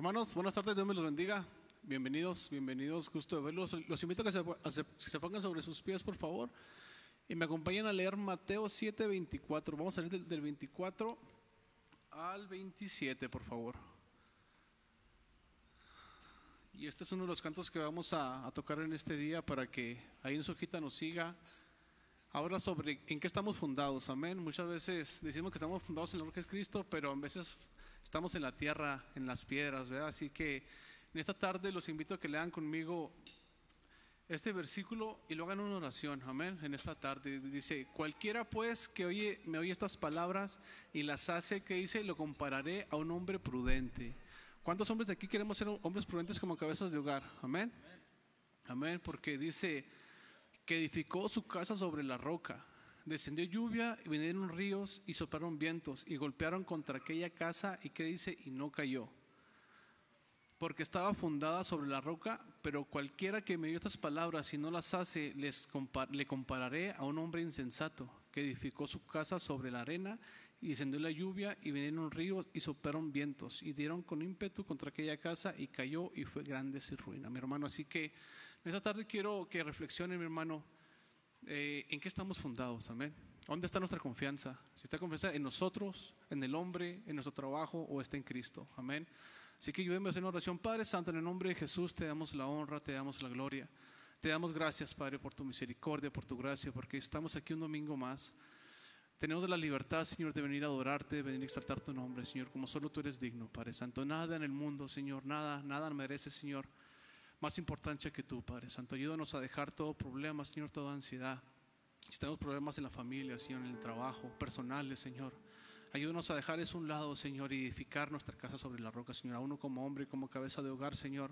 Hermanos, buenas tardes, Dios me los bendiga. Bienvenidos, gusto de verlos. Los invito a que se pongan sobre sus pies, por favor, y me acompañen a leer Mateo 7:24. Vamos a leer del 24 al 27, por favor. Y este es uno de los cantos que vamos a tocar en este día para que ahí en su hojita nos siga. Ahora sobre en qué estamos fundados, amén. Muchas veces decimos que estamos fundados en la roca de Cristo, pero a veces estamos en la tierra, en las piedras, ¿verdad? Así que en esta tarde los invito a que lean conmigo este versículo y lo hagan una oración, amén. En esta tarde dice: cualquiera pues que me oye estas palabras y las hace, que dice, lo compararé a un hombre prudente. ¿Cuántos hombres de aquí queremos ser hombres prudentes como cabezas de hogar? Amén. Amén, porque dice que edificó su casa sobre la roca. Descendió lluvia y vinieron ríos y soplaron vientos y golpearon contra aquella casa, y que dice, y no cayó, porque estaba fundada sobre la roca. Pero cualquiera que me oye estas palabras y no las hace, le compararé a un hombre insensato que edificó su casa sobre la arena, y descendió la lluvia y vinieron ríos y soplaron vientos y dieron con ímpetu contra aquella casa, y cayó y fue grande su ruina, mi hermano. Así que esta tarde quiero que reflexionen, mi hermano, en qué estamos fundados, amén. ¿Dónde está nuestra confianza? Si está confianza en nosotros, en el hombre, en nuestro trabajo, o está en Cristo, amén. Así que yo vengo a hacer una oración. Padre Santo, en el nombre de Jesús te damos la honra, te damos la gloria, te damos gracias, Padre, por tu misericordia, por tu gracia, porque estamos aquí un domingo más. Tenemos la libertad, Señor, de venir a adorarte, de venir a exaltar tu nombre, Señor, como solo tú eres digno, Padre Santo. Nada en el mundo, Señor, nada merece, Señor, más importancia que tú, Padre Santo. Ayúdanos a dejar todo problema, Señor, toda ansiedad. Si tenemos problemas en la familia, Señor, en el trabajo, personales, Señor, ayúdanos a dejar eso a un lado, Señor, y edificar nuestra casa sobre la roca, Señor. A uno como hombre y como cabeza de hogar, Señor,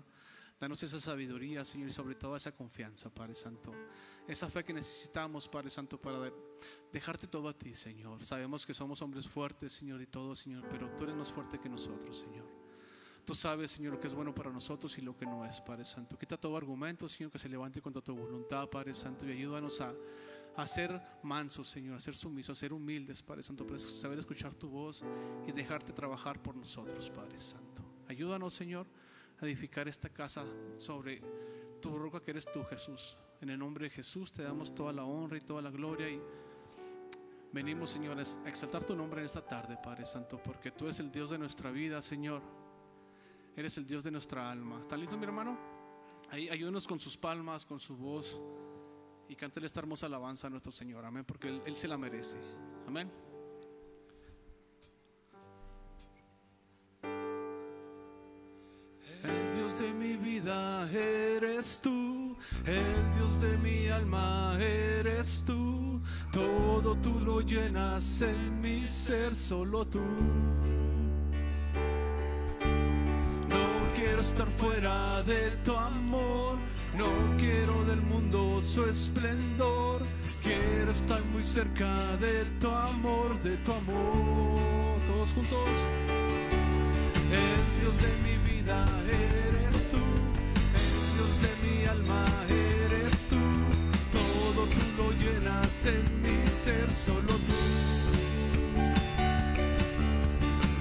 danos esa sabiduría, Señor, y sobre todo esa confianza, Padre Santo. Esa fe que necesitamos, Padre Santo, para dejarte todo a ti, Señor. Sabemos que somos hombres fuertes, Señor, y todo, Señor, pero tú eres más fuerte que nosotros, Señor. Tú sabes, Señor, lo que es bueno para nosotros y lo que no es, Padre Santo. Quita todo argumento, Señor, que se levante contra tu voluntad, Padre Santo, y ayúdanos a ser mansos, Señor, a ser sumisos, a ser humildes, Padre Santo, para saber escuchar tu voz y dejarte trabajar por nosotros, Padre Santo. Ayúdanos, Señor, a edificar esta casa sobre tu roca que eres tú, Jesús. En el nombre de Jesús te damos toda la honra y toda la gloria, y venimos, Señor, a exaltar tu nombre en esta tarde, Padre Santo, porque tú eres el Dios de nuestra vida, Señor. Eres el Dios de nuestra alma. ¿Está listo, mi hermano? Ahí, ayúdenos con sus palmas, con su voz, y cántale esta hermosa alabanza a nuestro Señor, amén, porque Él se la merece, amén. El Dios de mi vida eres tú, el Dios de mi alma eres tú, todo tú lo llenas en mi ser, solo tú. No quiero estar fuera de tu amor, no quiero del mundo su esplendor, quiero estar muy cerca de tu amor, de tu amor. Todos juntos. El Dios de mi vida eres tú, el Dios de mi alma eres tú, todo tú lo llenas en mi ser, solo tú.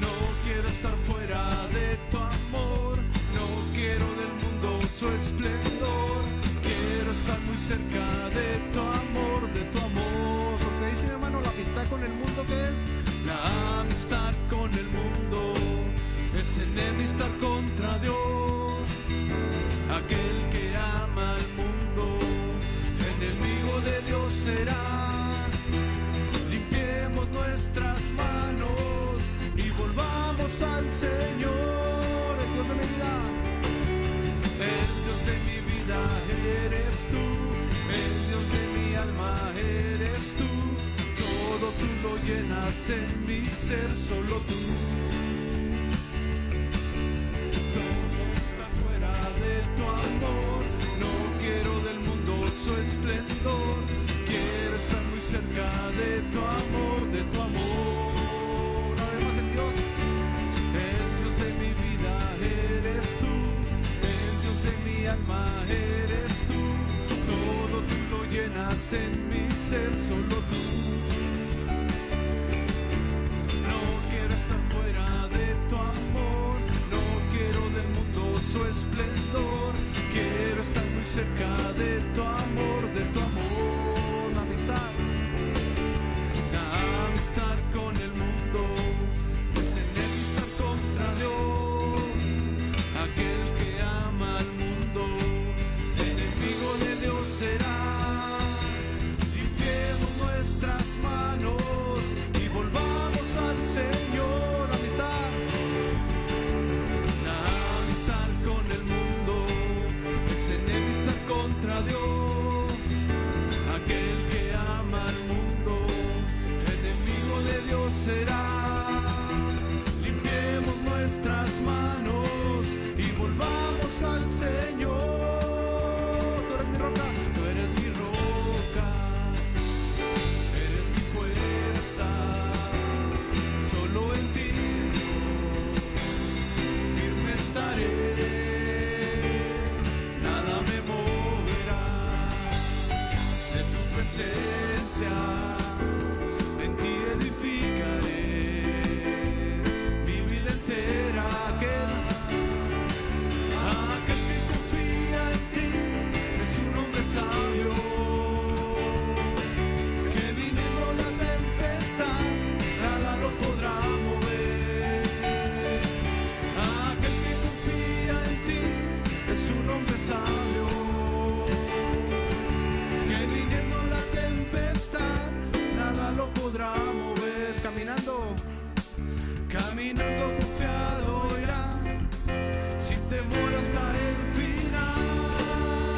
No quiero estar fuera de tu amor, no quiero del mundo su esplendor, quiero estar muy cerca de tu amor, de tu amor. Porque dice, hermano, la amistad con el mundo, ¿qué es? La amistad con el mundo es enemistar contra Dios. Aquel que ama al mundo, enemigo de Dios será. Limpiemos nuestras manos y volvamos al Señor. El Dios de mi vida, el Dios de mi vida eres tú, el Dios de mi alma eres tú, todo tú lo llenas en mi ser, solo tú. Tu amor, no quiero del mundo su esplendor, quiero estar muy cerca de tu amor, de tu amor. Una vez más, el Dios de mi vida eres tú, el Dios de mi alma eres tú, todo tú lo llenas en mi ser, solo tú. No quiero estar fuera de tu amor, no quiero del cerca de tu amor, la amistad. La amistad con el mundo es enemistad contra Dios. Aquel que ama al mundo, enemigo de Dios será. Limpiemos nuestras manos y volvamos al Señor. Amistad. La amistad con el mundo es enemistad contra Dios. Aquel que ama al mundo, enemigo de Dios será. Limpiemos nuestras manos y volvamos al Señor. Tú eres mi roca, tú eres mi roca, eres mi fuerza. Solo en ti, Señor, firme estaré. Nada me moverá de tu presencia. En ti edificaré mi vida entera. Aquel que confía en ti es un hombre sabio, que viniendo la tempestad nada lo podrá mover. Aquel que confía en ti es un hombre sabio, que viniendo la tempestad nada lo podrá mover. Caminando confiado irá, sin temor hasta el final.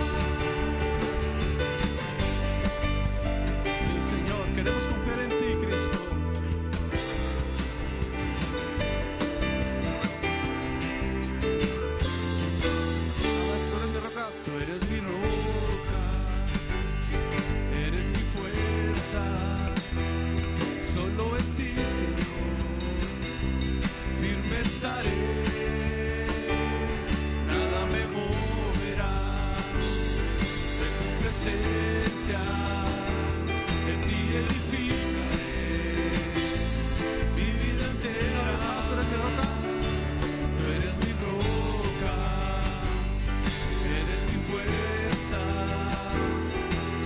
Sí, Señor, queremos confiar en ti, Cristo. Tú eres mi roca, eres mi fuerza. Solo en ti, Señor, firme estaré. Nada me moverá de tu presencia. En ti edificaré mi vida entera. Tú eres mi roca, eres mi fuerza.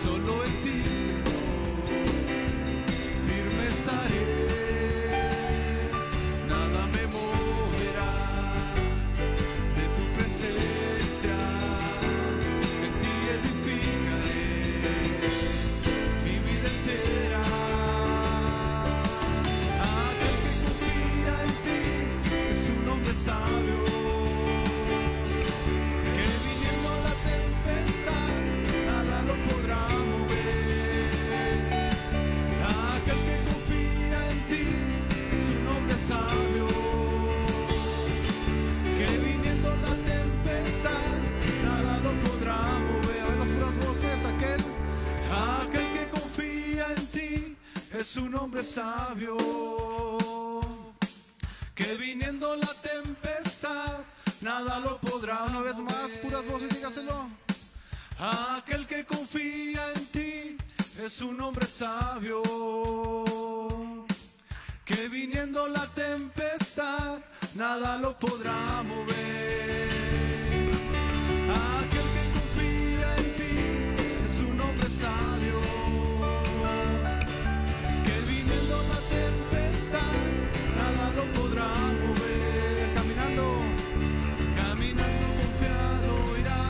Solo en ti, Señor, firme estaré. Nada me moverá de tu presencia. En ti edificaré mi vida entera. Aquel que confía en ti es un hombre sabio, que viniendo la tempestad nada lo podrá mover. Aquel que confía en ti es un hombre sabio, que viniendo la tempestad nada lo podrá mover. A ver las puras voces. Aquel que confía en ti es un hombre sabio, que viniendo la tempestad nada lo podrá. Una vez más, puras voces, dígaselo. Aquel que confía en ti es un hombre sabio, que viniendo la tempestad nada lo podrá mover. Aquel que confía en ti es un hombre sabio, que viniendo la tempestad nada lo podrá mover. Caminando confiado irá,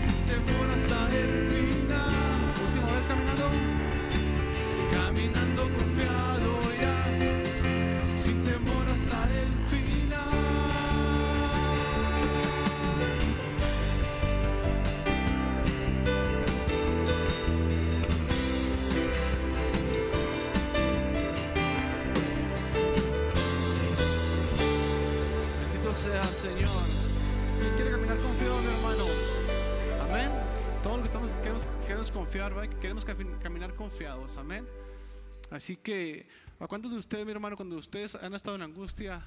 sin temor hasta el final. Última vez caminando confiado irá, sin temor hasta el final. Bendito sea el Señor. ¿Quién quiere caminar confiado, mi hermano? Amén. Todos los que queremos confiar, ¿verdad? Queremos caminar confiados. Amén. Así que, ¿a cuántos de ustedes, mi hermano, cuando ustedes han estado en angustia,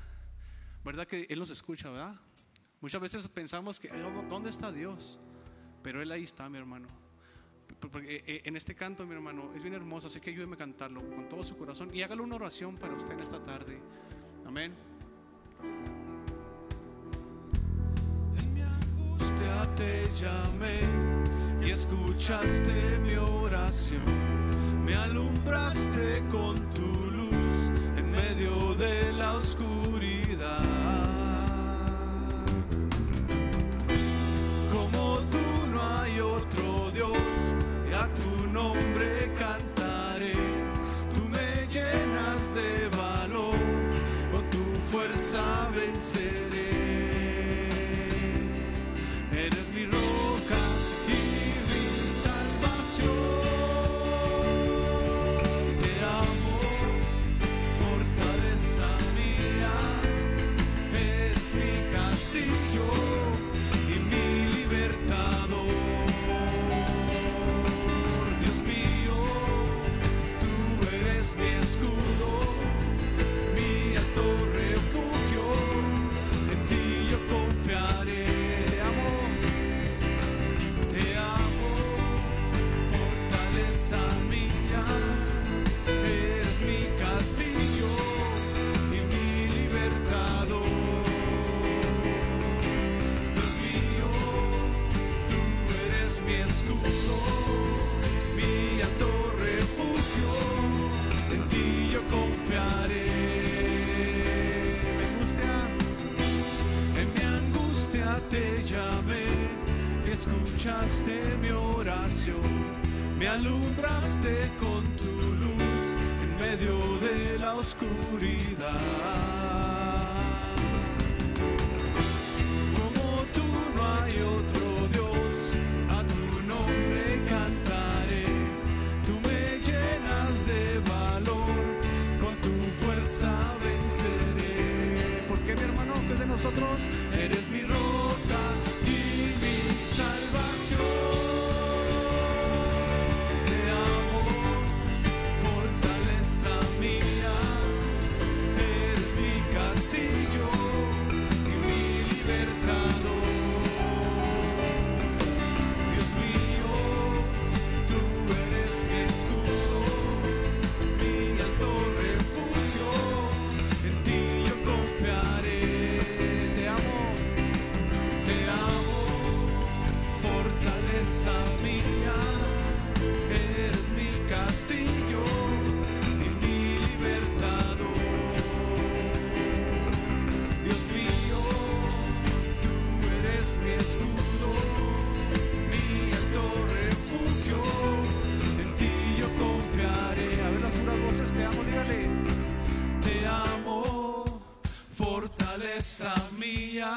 verdad que Él nos escucha, verdad? Muchas veces pensamos que ¿dónde está Dios? Pero Él ahí está, mi hermano. Porque en este canto, mi hermano, es bien hermoso, así que ayúdeme a cantarlo con todo su corazón y hágalo una oración para usted en esta tarde. Amén. En mi angustia angustia te llamé y escuchaste mi oración. Me alumbraste con tu luz en medio de la oscuridad. Como tú no hay otro Dios, y a tu nombre cantaré. Tú me llenas de valor, con tu fuerza venceré. Eres mi roca y mi salvación. Te amo, fortaleza mía. Eres mi castillo y mi libertador. Dios mío, tú eres mi escudo, mi alto refugio. En ti yo confiaré. Te amo, fortaleza mía. Eres mi castillo y mi libertador. Dios mío, tú eres mi escudo, mi alto refugio. En ti yo confiaré. En mi angustia te llamé y escuchaste mi oración. Me alumbraste con tu luz en medio de la oscuridad. Como tú no hay otro Dios, a tu nombre cantaré. Tú me llenas de valor, con tu fuerza venceré. Porque mi hermano, que es de nosotros, eres mi roca y mi salvación. Te amo, fortaleza mía. Eres mi castillo y mi libertador. Dios mío, tú eres mi escudo, mi alto refugio. En ti yo confiaré. Te amo, fortaleza mía. Eres mi castillo y mi libertador. Dios mío, tú eres mi escudo, mi alto refugio. En ti yo confiaré. A ver las puras voces, te amo, dígale. Te amo, fortaleza mía.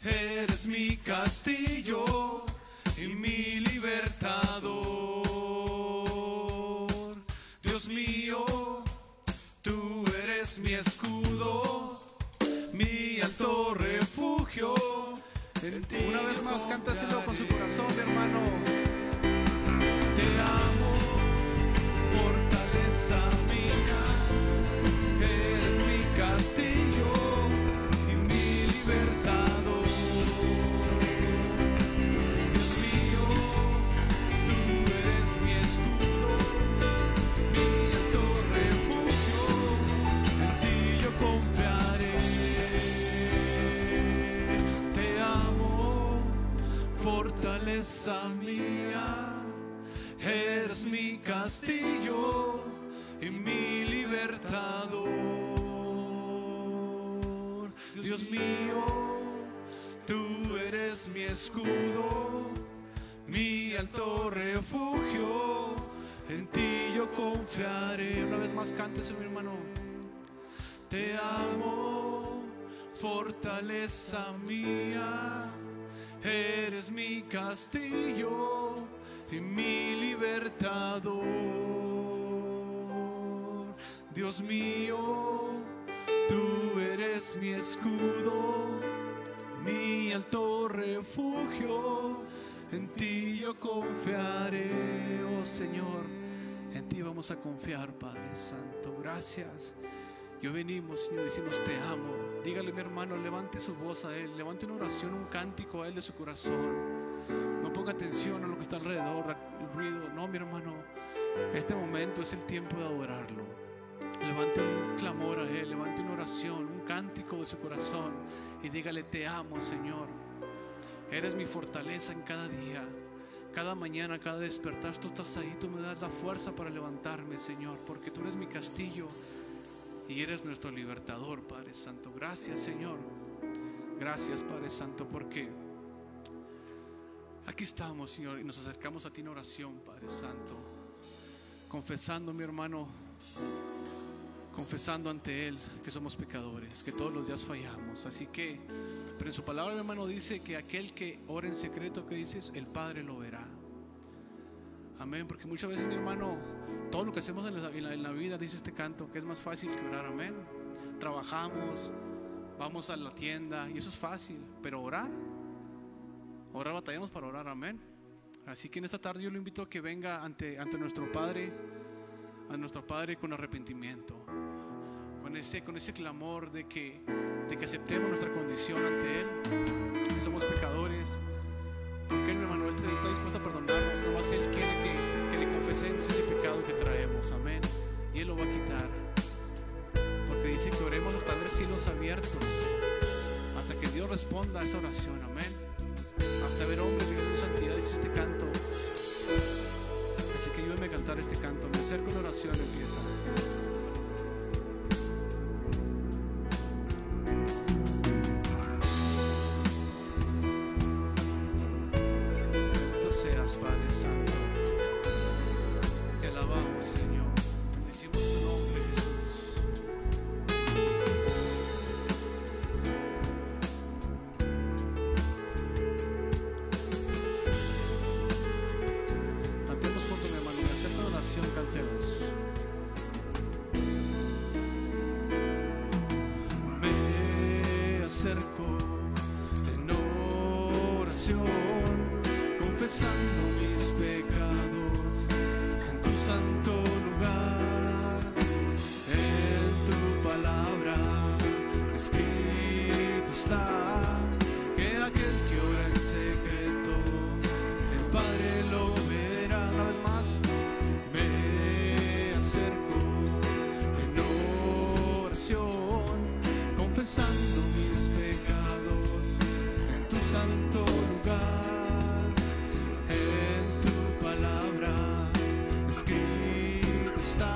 Eres mi castillo y mi libertador. Dios mío, tú eres mi escudo, mi alto refugio. En ti una vez más, cántaselo con su corazón, mi hermano. Te amo, fortaleza mía. Eres mi castillo y mi libertador. Dios mío, tú eres mi escudo, mi alto refugio. En ti yo confiaré. Te amo, fortaleza mía. Eres mi castillo y mi libertador. Dios mío, tú eres mi escudo, mi alto refugio. En ti yo confiaré. Una vez más, cántese, mi hermano. Te amo, fortaleza mía. Eres mi castillo y mi libertador. Dios mío, tú eres mi escudo, mi alto refugio. En ti yo confiaré, oh Señor. En ti vamos a confiar, Padre Santo. Gracias. Y hoy venimos, Señor, decimos te amo. Dígale, mi hermano, levante su voz a Él, levante una oración, un cántico a Él de su corazón. No ponga atención a lo que está alrededor, el ruido. No, mi hermano, este momento es el tiempo de adorarlo. Levante un clamor a Él, levante una oración, un cántico de su corazón y dígale te amo, Señor. Eres mi fortaleza en cada día, cada mañana, cada despertar. Tú estás ahí, tú me das la fuerza para levantarme, Señor, porque tú eres mi castillo y eres nuestro libertador, Padre Santo. Gracias, Señor. Gracias, Padre Santo, porque aquí estamos, Señor, y nos acercamos a ti en oración, Padre Santo, confesando, mi hermano, confesando ante Él que somos pecadores, que todos los días fallamos. Así que, pero en su palabra, mi hermano, dice que aquel que ora en secreto, que dices, el Padre lo verá. Amén, porque muchas veces, mi hermano, todo lo que hacemos en la vida, dice este canto, que es más fácil que orar. Amén. Trabajamos, vamos a la tienda y eso es fácil, pero orar batallamos para orar. Amén. Así que en esta tarde yo lo invito a que venga ante nuestro Padre, a nuestro Padre con arrepentimiento, con ese clamor de que aceptemos nuestra condición ante Él, que somos pecadores, porque mi hermano, Él está dispuesto a perdonarnos. Nomás Él quiere que le confesemos ese pecado que traemos. Amén. Y Él lo va a quitar, porque dice que oremos hasta ver cielos abiertos, hasta que Dios responda a esa oración. Amén. Hasta ver hombres viviendo en santidad, dice este canto. Así que ayúdame a cantar este canto. Me acerco a la oración, empieza. Bendito seas, Padre Santo. Te alabamos, Señor. Bendecimos tu nombre, Jesús. Cantemos juntos, mi hermano. Me acerco a la oración, cantemos. Me acerco en oración, confesando mis pecados en tu santo lugar. En tu palabra escrito está que aquel que ora en secreto, el Padre lo verá. Una vez más, me acerco en oración, confesando mis pecados en tu santo lugar. En tu palabra escrito está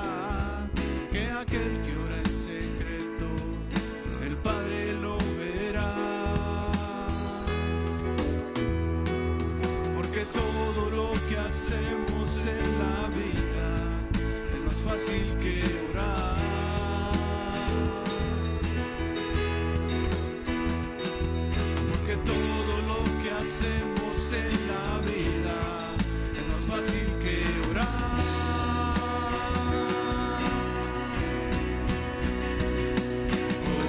que aquel que ora en secreto, el Padre lo verá. Porque todo lo que hacemos en la vida es más fácil que orar. Porque todo lo que hacemos en la vida es más fácil que orar.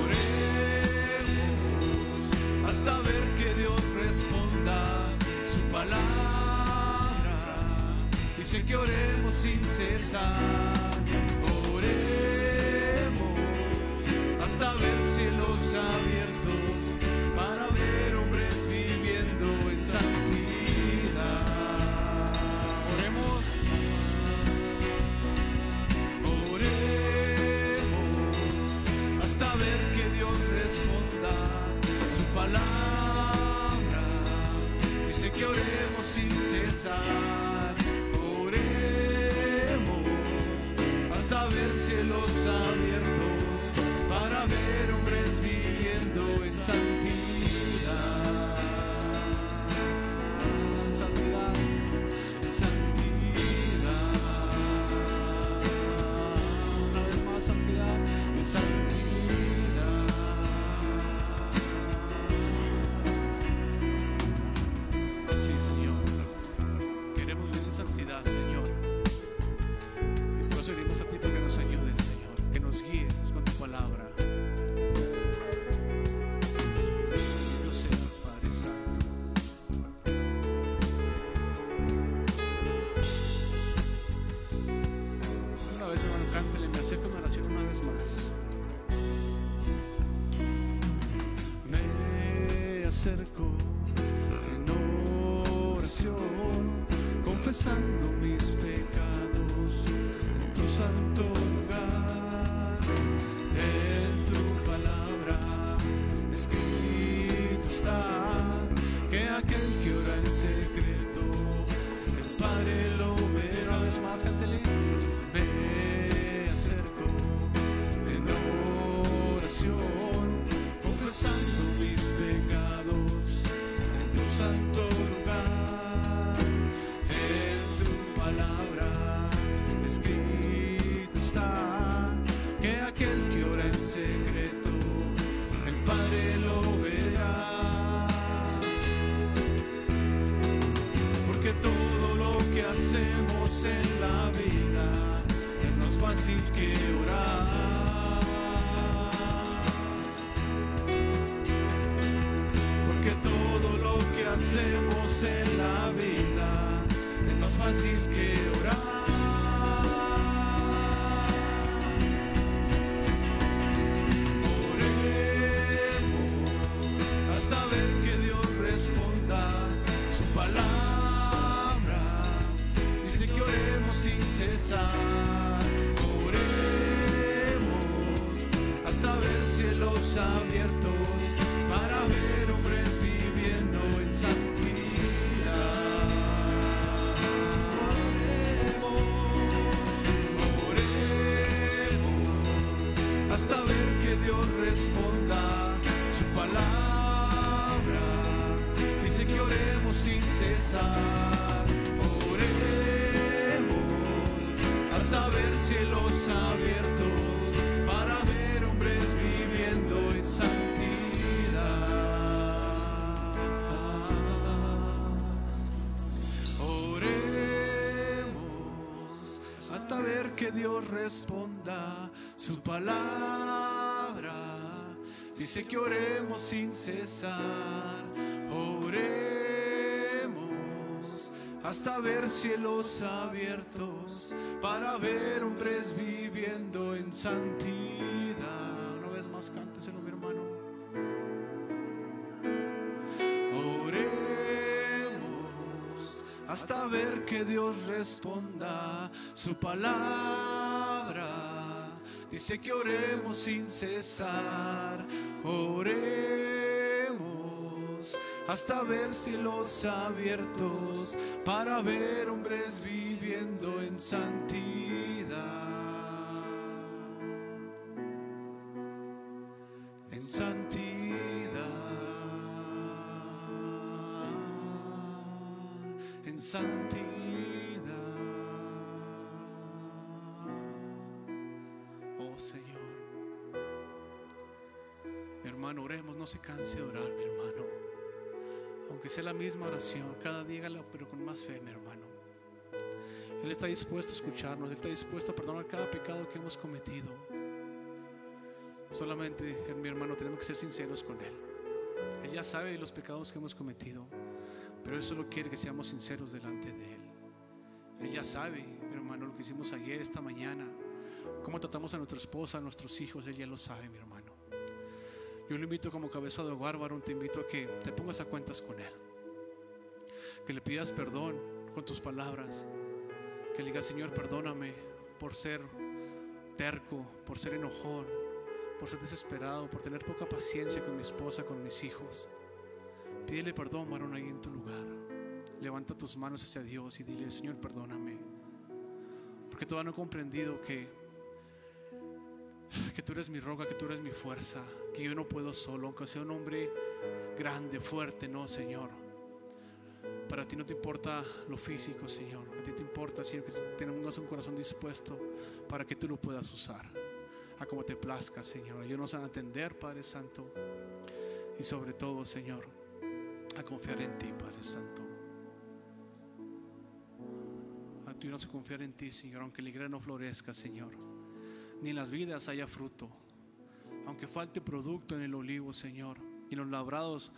Oremos hasta ver que Dios responda. Su palabra dice que oremos sin cesar. Oremos hasta ver cielos abiertos, para ver hombres viviendo en santidad. Oremos, oremos hasta ver que Dios responda. Su palabra dice que oremos sin cesar. Oremos hasta ver cielos abiertos, para ver hombres viviendo en santidad. Santidad, santidad. Una vez más, santidad, santidad. Sí, Señor, queremos vivir en santidad, Señor, y por eso venimos a ti, para que nos ayudes, Señor, que nos guíes con tu palabra. Bendito seas, Padre Santo. Una vez, hermano, cántele, me acerco a una oración una vez más. Me acerco en oración, confesando mis pecados en tu santo lugar. En tu palabra escrito está que aquel fácil que orar, porque todo lo que hacemos en la vida es más fácil que orar. Hasta ver que Dios responda. Su palabra dice que oremos sin cesar. Oremos hasta ver cielos abiertos para ver hombres viviendo en santidad. Oremos hasta ver que Dios responda. Su palabra dice que oremos sin cesar. Oremos hasta ver cielos abiertos para ver hombres viviendo en santidad. Oremos hasta ver que Dios responda. Su palabra dice que oremos sin cesar. Oremos hasta ver cielos abiertos para ver hombres viviendo en santidad. Una vez más, cánteselo, mi hermano. Oremos hasta ver que Dios responda. Su palabra dice que oremos sin cesar. Oremos hasta ver cielos abiertos para ver hombres viviendo en santidad. En santidad. En santidad. Oh Señor. Mi hermano, oremos, no se canse de orar, mi hermano. Aunque sea la misma oración, cada día hágala, pero con más fe, mi hermano. Él está dispuesto a escucharnos, Él está dispuesto a perdonar cada pecado que hemos cometido. Solamente, mi hermano, tenemos que ser sinceros con Él. Él ya sabe los pecados que hemos cometido, pero Él solo quiere que seamos sinceros delante de Él. Él ya sabe, mi hermano, lo que hicimos ayer, esta mañana, cómo tratamos a nuestra esposa, a nuestros hijos. Él ya lo sabe, mi hermano. Yo le invito como cabeza de hogar, varón, te invito a que te pongas a cuentas con Él, que le pidas perdón con tus palabras, que le digas: Señor, perdóname por ser terco, por ser enojón, por ser desesperado, por tener poca paciencia con mi esposa, con mis hijos. Pídele perdón, varón, ahí en tu lugar. Levanta tus manos hacia Dios y dile: Señor, perdóname, porque todavía no he comprendido que tú eres mi roca, que tú eres mi fuerza, que yo no puedo solo, aunque sea un hombre grande, fuerte. No, Señor, para ti no te importa lo físico, Señor. A ti te importa, Señor, que tengas un corazón dispuesto para que tú lo puedas usar a como te plazca, Señor. Ayúdanos a entender, Padre Santo, y sobre todo, Señor, a confiar en ti, Padre Santo. Ayúdanos a confiar en ti, Señor, aunque la higuera no florezca, Señor, ni en las vidas haya fruto, aunque falte producto en el olivo, Señor, y los labrados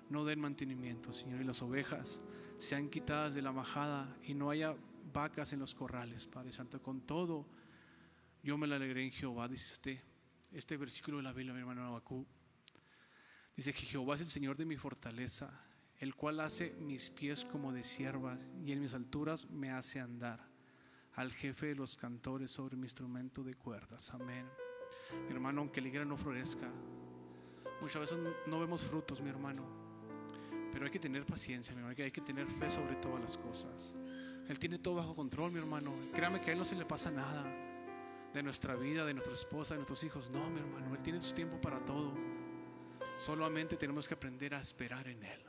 no den mantenimiento, Señor, y las ovejas sean quitadas de la majada y no haya vacas en los corrales, Padre Santo. Con todo, yo me alegré en Jehová, dice este versículo de la Biblia, mi hermano Habacuc. Dice que Jehová es el Señor de mi fortaleza, el cual hace mis pies como de ciervas y en mis alturas me hace andar. Al jefe de los cantores sobre mi instrumento de cuerdas. Amén. Mi hermano, aunque la higuera no florezca, muchas veces no vemos frutos, mi hermano, pero hay que tener paciencia, mi hermano, hay que tener fe sobre todas las cosas. Él tiene todo bajo control, mi hermano. Créame que a Él no se le pasa nada de nuestra vida, de nuestra esposa, de nuestros hijos. No, mi hermano, Él tiene su tiempo para todo. Solamente tenemos que aprender a esperar en Él.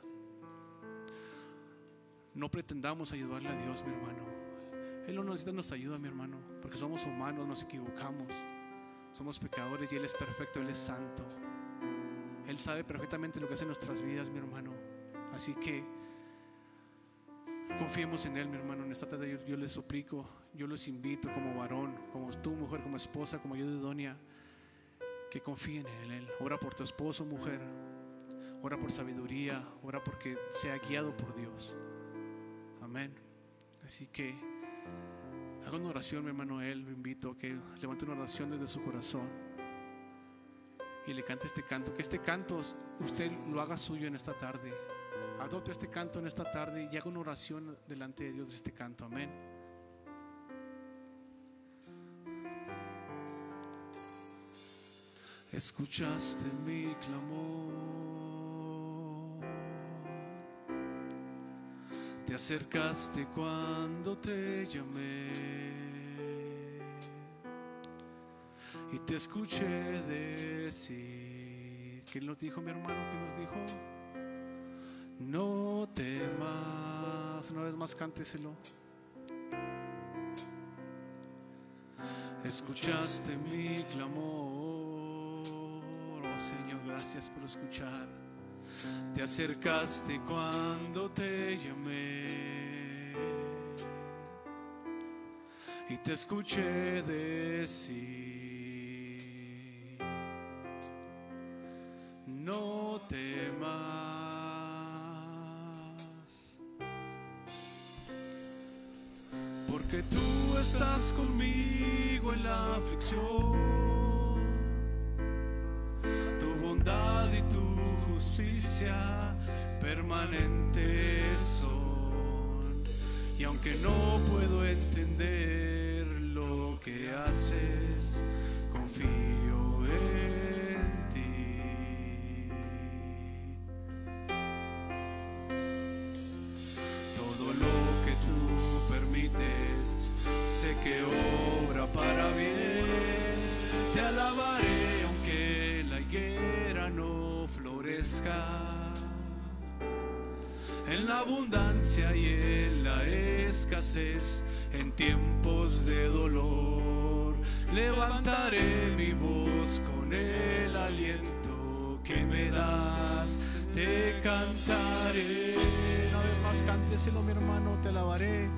No pretendamos ayudarle a Dios, mi hermano. Él no necesita nuestra ayuda, mi hermano, porque somos humanos, nos equivocamos, somos pecadores y Él es perfecto, Él es santo. Él sabe perfectamente lo que hace en nuestras vidas, mi hermano. Así que Confiemos en Él, mi hermano. En esta tarde yo les suplico, yo les invito como varón, como tú, mujer, como esposa, como yo de Donia, que confíen en Él. Ora por tu esposo, mujer. Ora por sabiduría. Ora porque sea guiado por Dios. Amén. Así que haga una oración, mi hermano. Él lo invito a que levante una oración desde su corazón y le cante este canto. Que este canto usted lo haga suyo en esta tarde. Adopte este canto en esta tarde y haga una oración delante de Dios de este canto. Amén. Escuchaste mi clamor, te acercaste cuando te llamé y te escuché decir. ¿Qué nos dijo, mi hermano? ¿Qué nos dijo? No temas. Una vez más, cánteselo. Escuchaste mi clamor, oh Señor, gracias por escuchar. Te acercaste cuando te llamé y te escuché decir, no temas. Porque tú estás conmigo en la aflicción, tu bondad y tu justicia permanentes son. Y aunque no puedo entender lo que haces, confío en ti. Todo lo que tú permites, sé que obra para bien. Te alabaré aunque la higuera no florezca, en la abundancia y en la escasez, en tiempos de dolor. Levantaré mi voz con el aliento que me das, te cantaré. Una vez más, cánteselo, mi hermano. Te alabaré.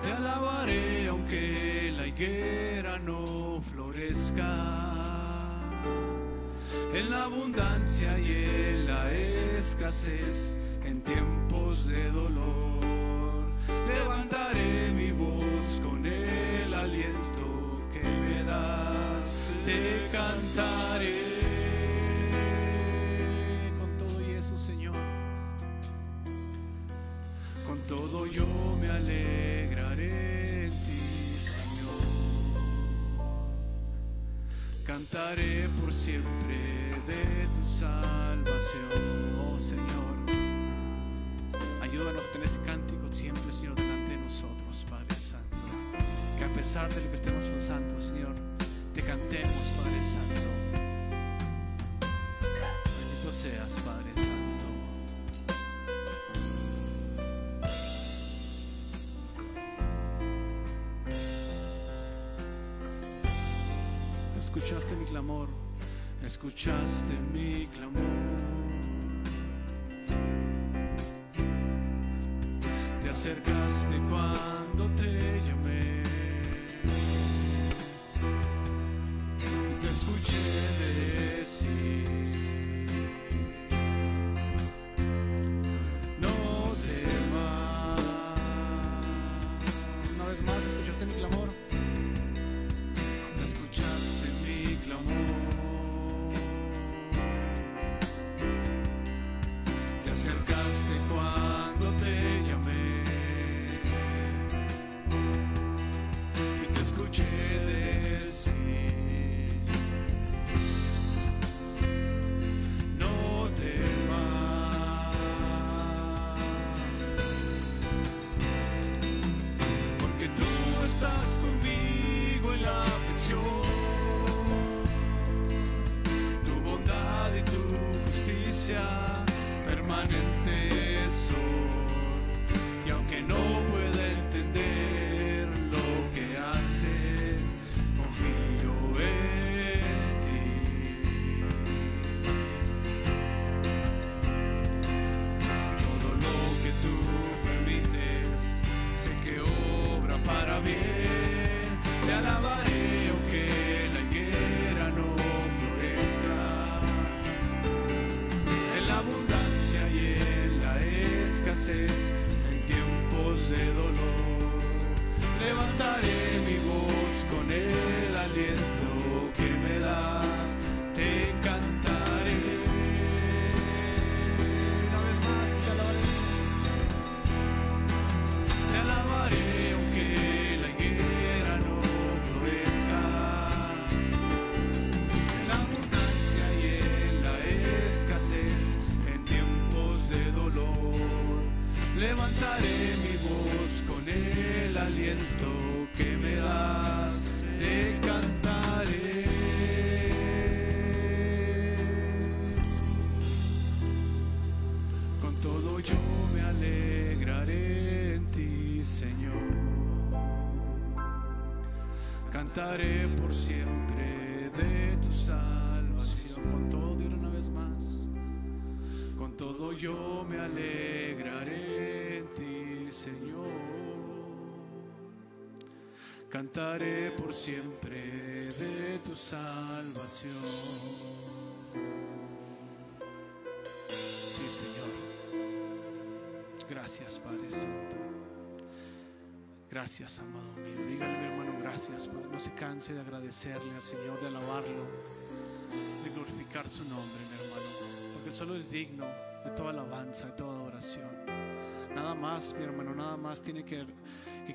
Te alabaré aunque la higuera no florezca, en la abundancia y en la escasez, en tiempos de dolor. Levantaré mi voz con el aliento que me das, te cantaré. Con todo y eso, Señor, con todo yo me alegraré en ti, Señor. Cantaré por siempre de tu salvación, oh Señor. Ayúdanos a tener ese cántico siempre, Señor, delante de nosotros, Padre Santo. Que a pesar de lo que estemos pasando, Señor, te cantemos, Padre Santo. Bendito seas, Padre Santo. Escuchaste mi clamor, escuchaste mi clamor. Te acercaste cuando te llamé y te escuché decir, no temas. Una vez más, escuchaste mi clamor. Escuchaste mi clamor. Te acercaste cuando te llamé y te escuché decir, no temas, porque tú estás conmigo en la aflicción, tu bondad y tu justicia permanentes son. Y aunque no pueda entender lo que haces, escasez, en tiempos de dolor. Levantaré mi voz con el aliento que me das, te cantaré. Una vez más te alabaré. Te alabaré aunque la higuera no florezca. En la abundancia y en la escasez, en tiempos de dolor. Levantaré mi voz con el aliento que me das, te cantaré. Con todo yo me alegraré en ti, Señor. Cantaré por siempre de tu salvación. Con todo, Dios, una vez más. Con todo yo me alegraré en ti, Señor. Cantaré por siempre de tu salvación. Sí, Señor. Gracias, Padre Santo. Gracias, amado mío. Dígale, mi hermano, gracias, Padre. No se canse de agradecerle al Señor, de alabarlo, de glorificar su nombre, mi hermano, porque solo es digno de toda alabanza, de toda adoración. Nada más, mi hermano, nada más tiene que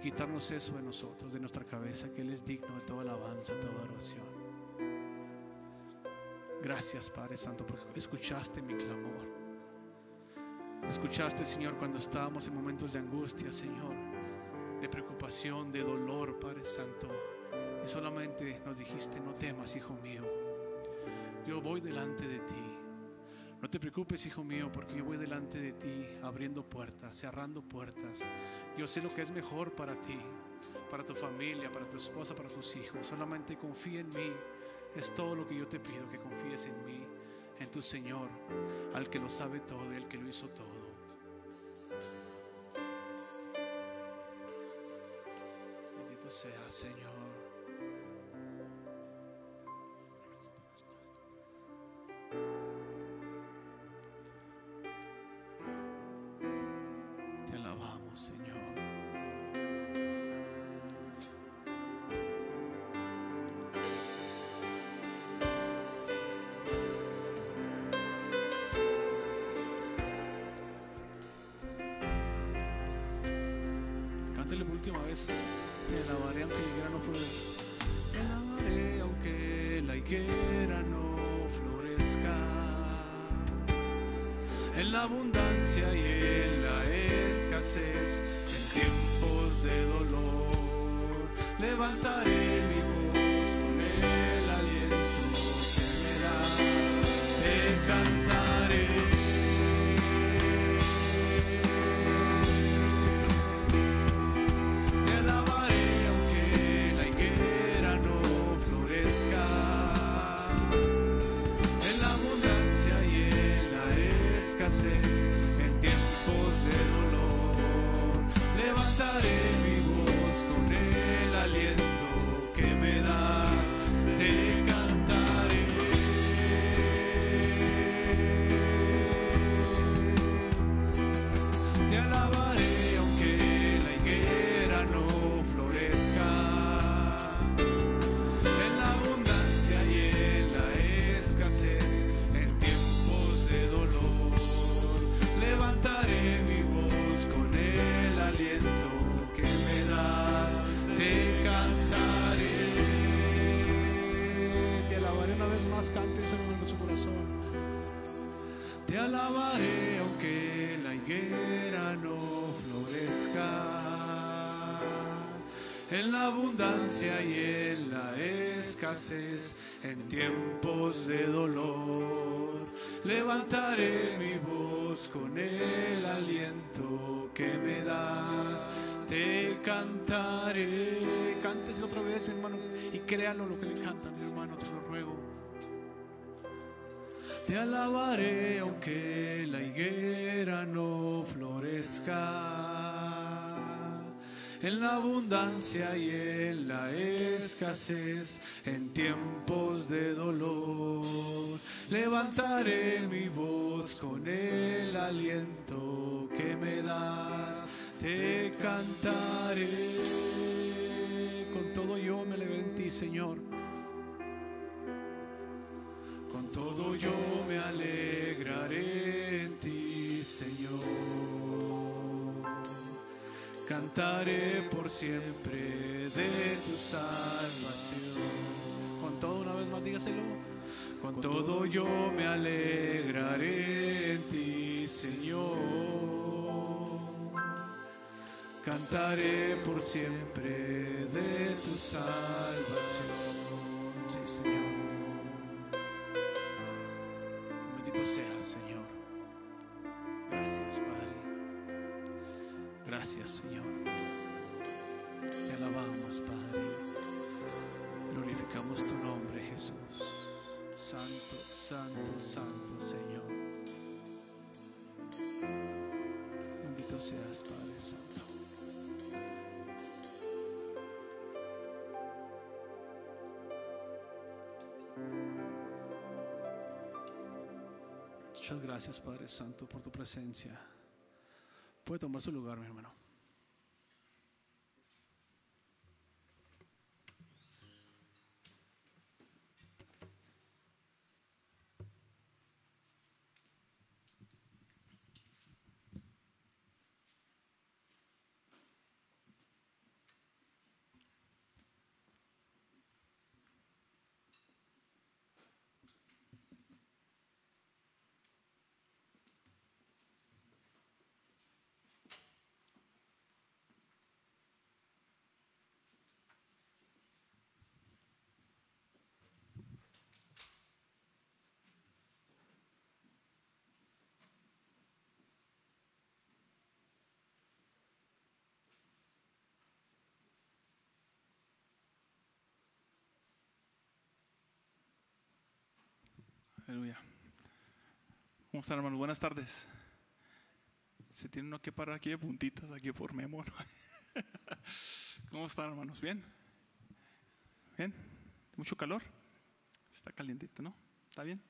quitarnos eso de nosotros, de nuestra cabeza, que Él es digno de toda alabanza, de toda adoración. Gracias, Padre Santo, porque escuchaste mi clamor. Escuchaste, Señor, cuando estábamos en momentos de angustia, Señor, de preocupación, de dolor, Padre Santo, y solamente nos dijiste: no temas, hijo mío, yo voy delante de ti. No te preocupes, hijo mío, porque yo voy delante de ti, abriendo puertas, cerrando puertas. Yo sé lo que es mejor para ti, para tu familia, para tu esposa, para tus hijos. Solamente confía en mí. Es todo lo que yo te pido, que confíes en mí, en tu Señor, al que lo sabe todo y al que lo hizo todo. Bendito sea, Señor. Te alabamos, Señor. Cántale por última vez. Te alabaré aunque la higuera no florezca. Te alabaré aunque la higuera no florezca. En la abundancia y en la escasez, en tiempos de dolor, levantaré mi voz con el aliento que me das, te cantaré. Te alabaré aunque la higuera no florezca. En la abundancia y en la escasez, en tiempos de dolor, levantaré mi voz con el aliento que me das, te cantaré. Te alabaré aunque la higuera no florezca. En la abundancia y en la escasez, en tiempos de dolor, levantaré mi voz con el aliento que me das, te cantaré. Te alabaré una vez más, cante eso en su corazón. Te alabaré aunque la higuera no florezca. En la abundancia y en la escasez, en tiempos de dolor, levantaré mi voz con el aliento que me das, te cantaré. Cántese otra vez, mi hermano, y créalo lo que le canta, mi hermano, te lo ruego. Te alabaré aunque la higuera no florezca. en la abundancia y en la escasez, en tiempos de dolor. Levantaré mi voz con el aliento que me das, te cantaré. Con todo yo me alegraré en ti, Señor. Con todo yo me alegraré en ti, Señor. Cantaré por siempre de tu salvación. Con todo, una vez más, dígaselo. Con todo yo me alegraré en ti, Señor. Cantaré por siempre de tu salvación. Sí, Señor. Bendito seas, Señor. Gracias, Padre. Gracias, Señor. Te alabamos, Padre. Glorificamos tu nombre, Jesús. Santo, santo, santo, Señor. Bendito seas, Padre Santo. Muchas gracias, Padre Santo, por tu presencia. Puede tomar su lugar, mi hermano. Aleluya. ¿Cómo están, hermanos? Buenas tardes. Se tiene uno que parar aquí de puntitas, aquí por Memo, ¿no? ¿Cómo están, hermanos? ¿Bien? ¿Bien? ¿Mucho calor? Está calientito, ¿no? ¿Está bien?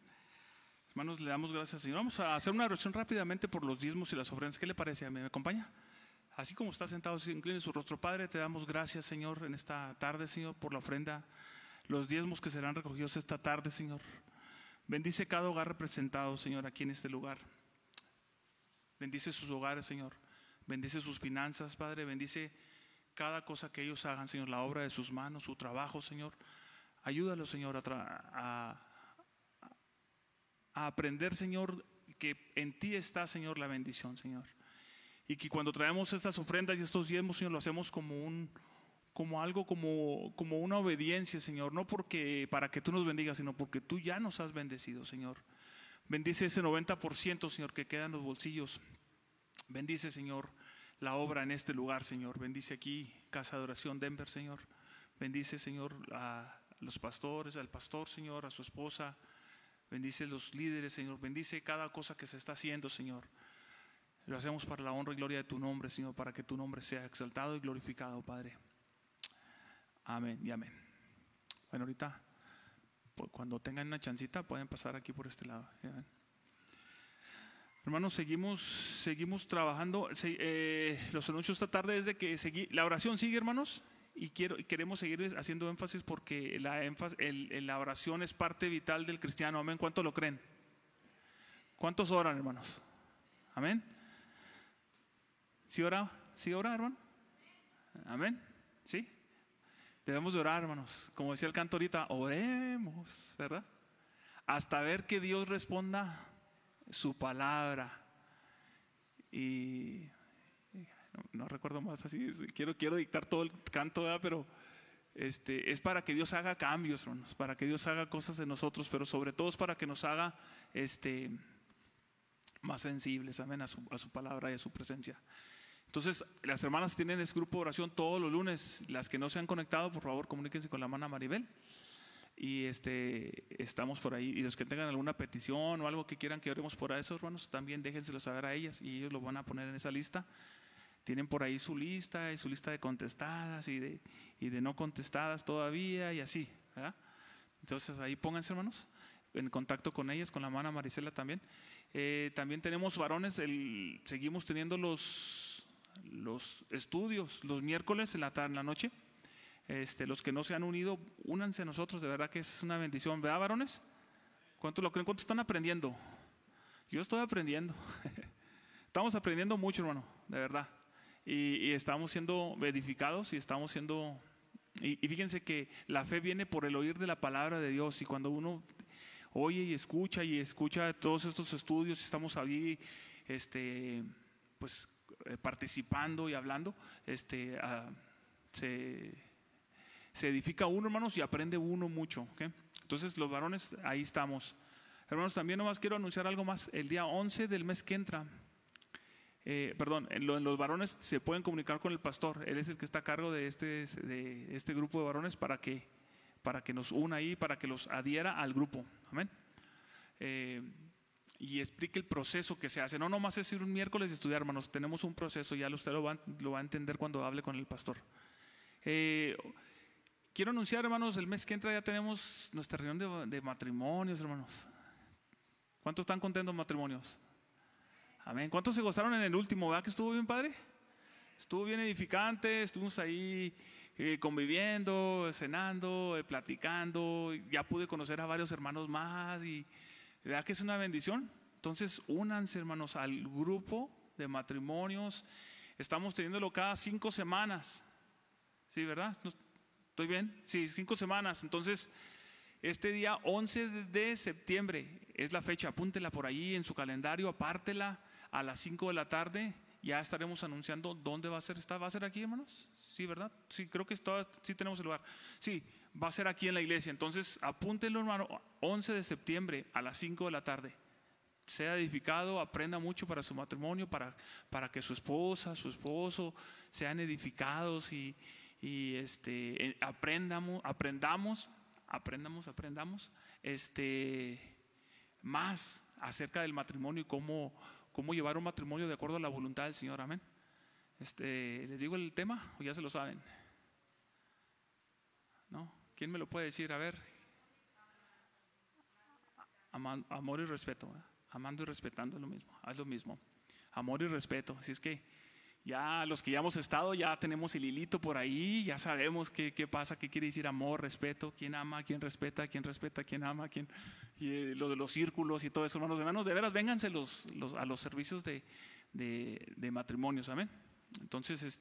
Hermanos, le damos gracias al Señor. Vamos a hacer una oración rápidamente por los diezmos y las ofrendas. ¿Qué le parece? ¿Me acompaña? Así como está sentado, se incline su rostro. Padre, te damos gracias, Señor, en esta tarde, Señor, por la ofrenda, los diezmos que serán recogidos esta tarde, Señor. Bendice cada hogar representado, Señor, aquí en este lugar. Bendice sus hogares, Señor. Bendice sus finanzas, Padre. Bendice cada cosa que ellos hagan, Señor, la obra de sus manos, su trabajo, Señor. Ayúdalos, Señor, a aprender, Señor, que en ti está, Señor, la bendición, Señor. Y que cuando traemos estas ofrendas y estos diezmos, Señor, lo hacemos como una obediencia, Señor, no porque para que tú nos bendigas, sino porque tú ya nos has bendecido, Señor. Bendice ese 90%, Señor, que queda en los bolsillos. Bendice, Señor, la obra en este lugar, Señor. Bendice aquí Casa de Oración Denver, Señor. Bendice, Señor, a los pastores, al pastor, Señor, a su esposa. Bendice los líderes, Señor. Bendice cada cosa que se está haciendo, Señor. Lo hacemos para la honra y gloria de tu nombre, Señor, para que tu nombre sea exaltado y glorificado, Padre. Amén y amén. Bueno, ahorita, cuando tengan una chancita, pueden pasar aquí por este lado. ¿Ya? Hermanos, seguimos trabajando. Los anuncios esta tarde es de que la oración sigue, hermanos, y queremos seguir haciendo énfasis porque la oración es parte vital del cristiano. Amén. ¿Cuánto lo creen? ¿Cuántos oran, hermanos? Amén. ¿Sí ora? ¿Sí ora, hermano? Amén. ¿Sí? Debemos de orar, hermanos. Como decía el canto ahorita, oremos, ¿verdad? Hasta ver que Dios responda su palabra. Y no recuerdo más así. Quiero dictar todo el canto, ¿verdad? Pero es para que Dios haga cambios, hermanos. Para que Dios haga cosas en nosotros, pero sobre todo es para que nos haga más sensibles, amén, a su palabra y a su presencia. Entonces, las hermanas tienen ese grupo de oración todos los lunes. Las que no se han conectado, por favor, comuníquense con la hermana Maribel. Y estamos por ahí. Y los que tengan alguna petición o algo que quieran que oremos por eso, hermanos, también déjenselo saber a ellas y ellos lo van a poner en esa lista. tienen por ahí su lista y su lista de contestadas y de no contestadas todavía y así, ¿verdad? Entonces ahí pónganse, hermanos, en contacto con ellas, con la hermana Marisela también. También tenemos varones, seguimos teniendo los estudios los miércoles en la noche. Los que no se han unido, únanse a nosotros, de verdad que es una bendición, ¿verdad, varones? ¿Cuántos lo creen? ¿Cuántos están aprendiendo? Yo estoy aprendiendo. Estamos aprendiendo mucho, hermano, de verdad. Y estamos siendo edificados y estamos siendo... Y fíjense que la fe viene por el oír de la palabra de Dios, y cuando uno oye y escucha todos estos estudios, estamos ahí pues participando y hablando, se edifica uno, hermanos, y aprende uno mucho, ¿okay? Entonces los varones, ahí estamos. Hermanos, también nomás quiero anunciar algo más. El día 11 del mes que entra, los varones se pueden comunicar con el pastor. Él es el que está a cargo de este grupo de varones para que nos una ahí, para que los adhiera al grupo. Amén. Y explique el proceso que se hace. No nomás es ir un miércoles y estudiar, hermanos. Tenemos un proceso, ya usted lo va a entender cuando hable con el pastor. Quiero anunciar, hermanos, el mes que entra ya tenemos nuestra reunión de matrimonios, hermanos. ¿Cuántos están contentos matrimonios? Amén. ¿Cuántos se gozaron en el último? ¿Verdad que estuvo bien, padre? Estuvo bien edificante, estuvimos ahí conviviendo, cenando, platicando. Ya pude conocer a varios hermanos más y ¿verdad que es una bendición? Entonces, únanse, hermanos, al grupo de matrimonios. Estamos teniéndolo cada 5 semanas. ¿Sí, verdad? ¿Estoy bien? Sí, 5 semanas. Entonces, este día 11 de septiembre es la fecha. Apúntela por ahí en su calendario, apártela a las 5 de la tarde. Ya estaremos anunciando dónde va a ser. ¿Va a ser aquí, hermanos? Sí, ¿verdad? Sí, creo que sí tenemos el lugar. Sí, va a ser aquí en la iglesia. Entonces, apúntenlo, hermano, 11 de septiembre a las 5 de la tarde. Sea edificado, aprenda mucho para su matrimonio, para que su esposa, su esposo sean edificados y aprendamos más acerca del matrimonio y cómo llevar un matrimonio de acuerdo a la voluntad del Señor. Amén. ¿Les digo el tema o ya se lo saben? ¿No? ¿Quién me lo puede decir? A ver. Amor y respeto, ¿verdad? Amando y respetando es lo mismo. Amor y respeto. Así es que ya los que ya hemos estado, ya tenemos el hilito por ahí, ya sabemos qué pasa, qué quiere decir amor, respeto, quién ama, quién respeta, quién ama, y lo de los círculos y todo eso, hermanos, de veras, vénganse a los servicios de matrimonios, amén. Entonces,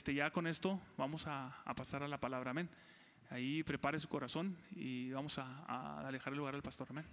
ya con esto vamos a pasar a la palabra, amén. Ahí prepare su corazón y vamos a dejar el lugar al pastor, amén.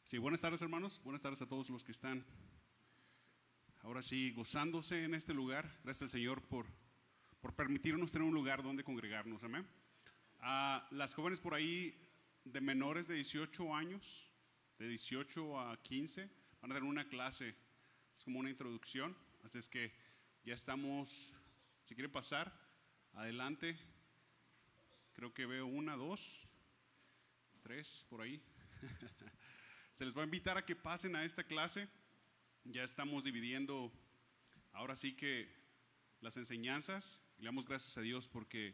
Sí, buenas tardes, hermanos. Buenas tardes a todos los que están ahora sí gozándose en este lugar. Gracias al Señor por permitirnos tener un lugar donde congregarnos. Amén. Las jóvenes por ahí de menores de 18 años, de 18 a 15, van a tener una clase. Es como una introducción. Así es que ya estamos, si quieren pasar, adelante. Creo que veo 1, 2, 3 por ahí. Se les va a invitar a que pasen a esta clase. Ya estamos dividiendo ahora sí que las enseñanzas. Le damos gracias a Dios porque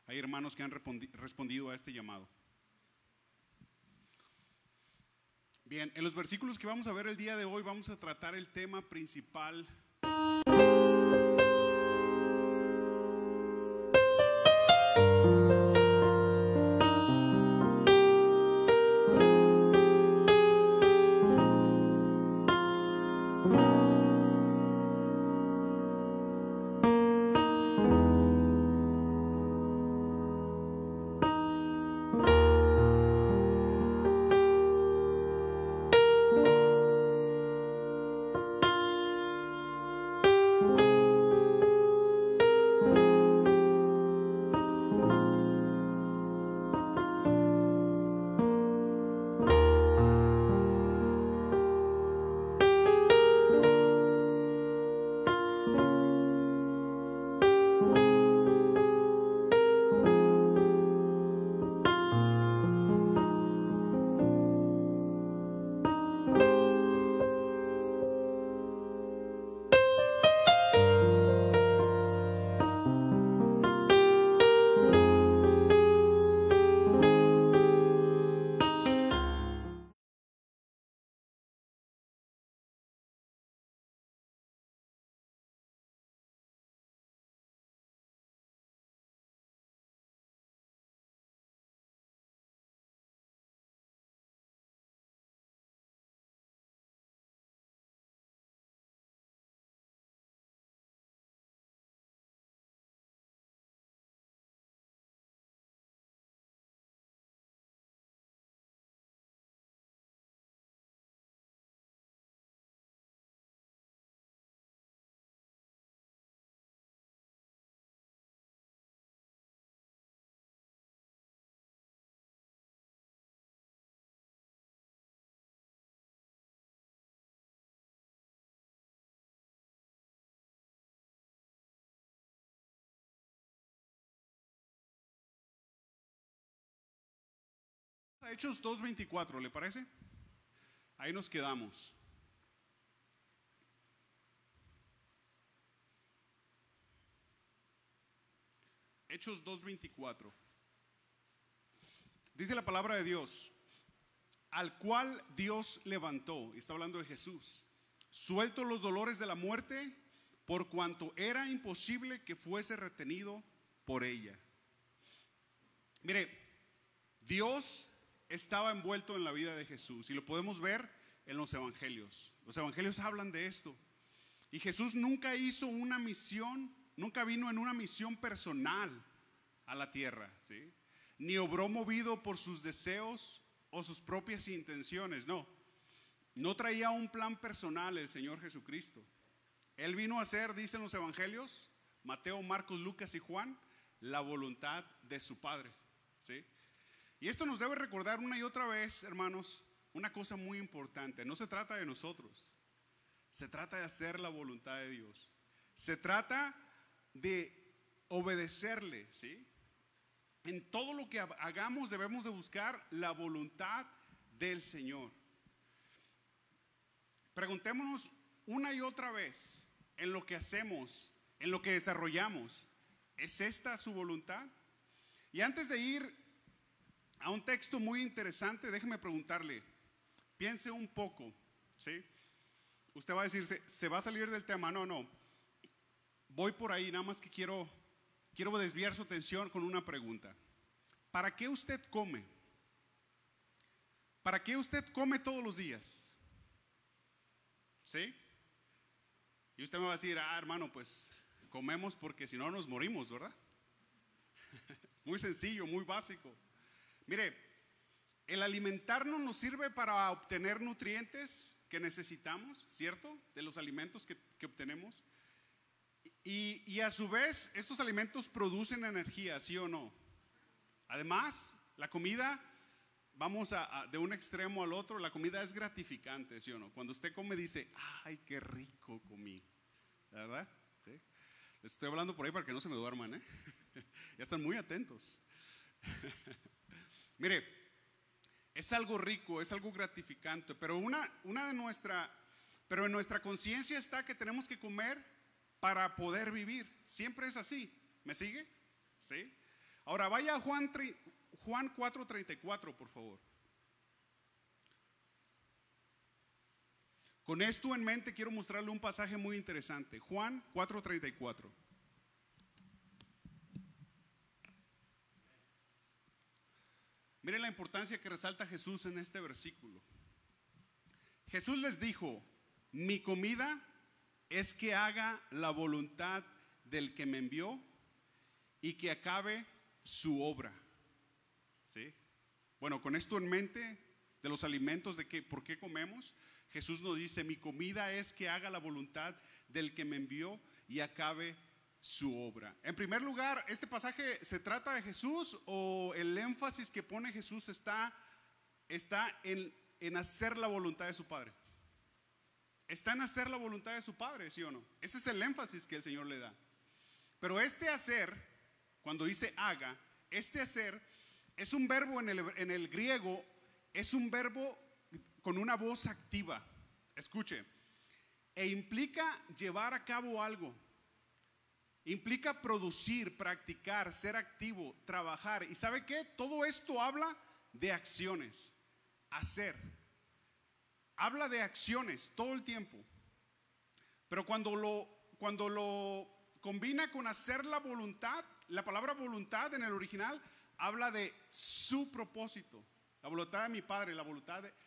hay hermanos que han respondido a este llamado. Bien, en los versículos que vamos a ver el día de hoy vamos a tratar el tema principal. Hechos 2:24, ¿le parece? Ahí nos quedamos. Hechos 2:24. Dice la palabra de Dios: al cual Dios levantó, y está hablando de Jesús, suelto los dolores de la muerte, por cuanto era imposible que fuese retenido por ella. Mire, Dios estaba envuelto en la vida de Jesús y lo podemos ver en los evangelios. Los evangelios hablan de esto. Y Jesús nunca hizo una misión, nunca vino en una misión personal a la tierra, ¿sí? Ni obró movido por sus deseos o sus propias intenciones, no. No traía un plan personal el Señor Jesucristo. Él vino a hacer, dicen los evangelios, Mateo, Marcos, Lucas y Juan, la voluntad de su Padre, ¿sí? Y esto nos debe recordar una y otra vez, hermanos, una cosa muy importante. No se trata de nosotros, se trata de hacer la voluntad de Dios. Se trata de obedecerle, ¿sí? En todo lo que hagamos debemos de buscar la voluntad del Señor. Preguntémonos una y otra vez en lo que hacemos, en lo que desarrollamos, ¿es esta su voluntad? Y antes de ir a un texto muy interesante, déjeme preguntarle, piense un poco, ¿sí? Usted va a decir, ¿se va a salir del tema? No, voy por ahí, nada más que quiero desviar su atención con una pregunta. ¿Para qué usted come? ¿Para qué usted come todos los días? ¿Sí? Y usted me va a decir, hermano, pues comemos porque si no nos morimos, ¿verdad? Es muy sencillo, muy básico. Mire, el alimentarnos nos sirve para obtener nutrientes que necesitamos, ¿cierto? De los alimentos que obtenemos. Y a su vez, estos alimentos producen energía, ¿sí o no? Además, la comida, vamos de un extremo al otro, la comida es gratificante, ¿sí o no? Cuando usted come dice, ¡ay, qué rico comí! ¿Verdad? ¿Sí? Les estoy hablando por ahí para que no se me duerman, ¿eh? Ya están muy atentos. Mire, es algo rico, es algo gratificante, pero pero en nuestra conciencia está que tenemos que comer para poder vivir. Siempre es así. ¿Me sigue? ¿Sí? Ahora vaya a Juan 4:34, por favor. Con esto en mente quiero mostrarle un pasaje muy interesante. Juan 4:34. Mire la importancia que resalta Jesús en este versículo. Jesús les dijo, mi comida es que haga la voluntad del que me envió y que acabe su obra. ¿Sí? Bueno, con esto en mente de los alimentos, por qué comemos, Jesús nos dice, mi comida es que haga la voluntad del que me envió y acabe su obra. En primer lugar, ¿este pasaje se trata de Jesús o el énfasis que pone Jesús está en hacer la voluntad de su Padre? Está en hacer la voluntad de su Padre, ¿sí o no? Ese es el énfasis que el Señor le da. Pero este hacer, cuando dice haga, este hacer es un verbo en el griego, es un verbo con una voz activa. Escuche, e implica llevar a cabo algo. Implica producir, practicar, ser activo, trabajar. ¿Y sabe qué? Todo esto habla de acciones, hacer. Habla de acciones todo el tiempo. Pero cuando lo combina con hacer la voluntad, la palabra voluntad en el original habla de su propósito. La voluntad de mi Padre,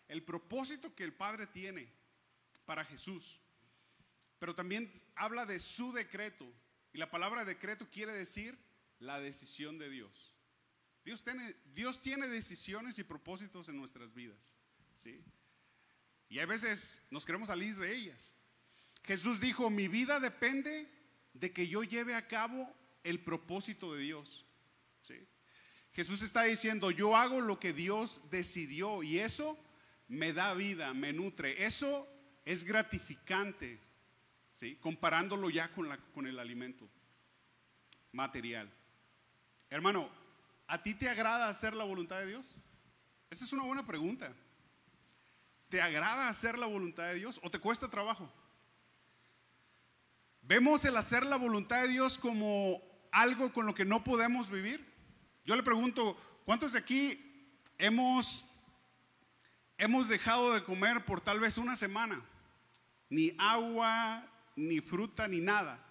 el propósito que el Padre tiene para Jesús. Pero también habla de su decreto. Y la palabra decreto quiere decir la decisión de Dios. Dios tiene decisiones y propósitos en nuestras vidas, ¿sí? Y a veces nos queremos salir de ellas. Jesús dijo, mi vida depende de que yo lleve a cabo el propósito de Dios, ¿sí? Jesús está diciendo, yo hago lo que Dios decidió y eso me da vida, me nutre. Eso es gratificante, ¿sí? Comparándolo ya con el alimento material. Hermano, ¿a ti te agrada hacer la voluntad de Dios? Esa es una buena pregunta. ¿Te agrada hacer la voluntad de Dios o te cuesta trabajo? ¿Vemos el hacer la voluntad de Dios como algo con lo que no podemos vivir? Yo le pregunto, ¿cuántos de aquí hemos dejado de comer por tal vez una semana? Ni agua, ni fruta, ni nada.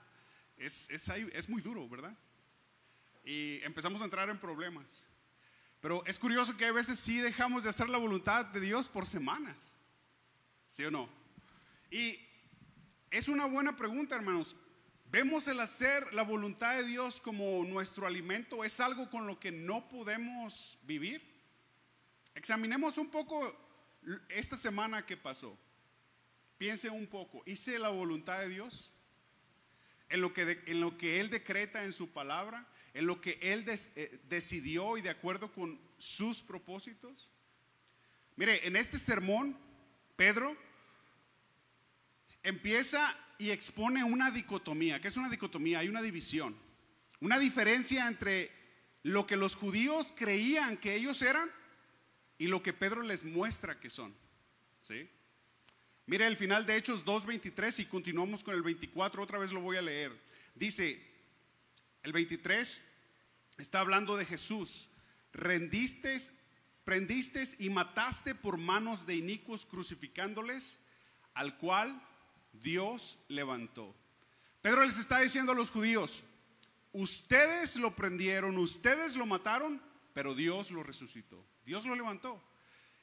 Es muy duro, ¿verdad? Y empezamos a entrar en problemas. Pero es curioso que a veces sí dejamos de hacer la voluntad de Dios por semanas. ¿Sí o no? Y es una buena pregunta, hermanos. ¿Vemos el hacer la voluntad de Dios como nuestro alimento? ¿Es algo con lo que no podemos vivir? Examinemos un poco esta semana que pasó. Piense un poco. ¿Hice la voluntad de Dios? En lo que Él decreta en su palabra, en lo que Él decidió y de acuerdo con sus propósitos. Mire, en este sermón, Pedro empieza y expone una dicotomía. ¿Qué es una dicotomía? Hay una división, una diferencia entre lo que los judíos creían que ellos eran y lo que Pedro les muestra que son. ¿Sí? Mire el final de Hechos 2:23 y continuamos con el 24, otra vez lo voy a leer. Dice, el 23 está hablando de Jesús. Prendiste y mataste por manos de inicuos crucificándoles, al cual Dios levantó. Pedro les está diciendo a los judíos, ustedes lo prendieron, ustedes lo mataron, pero Dios lo resucitó, Dios lo levantó.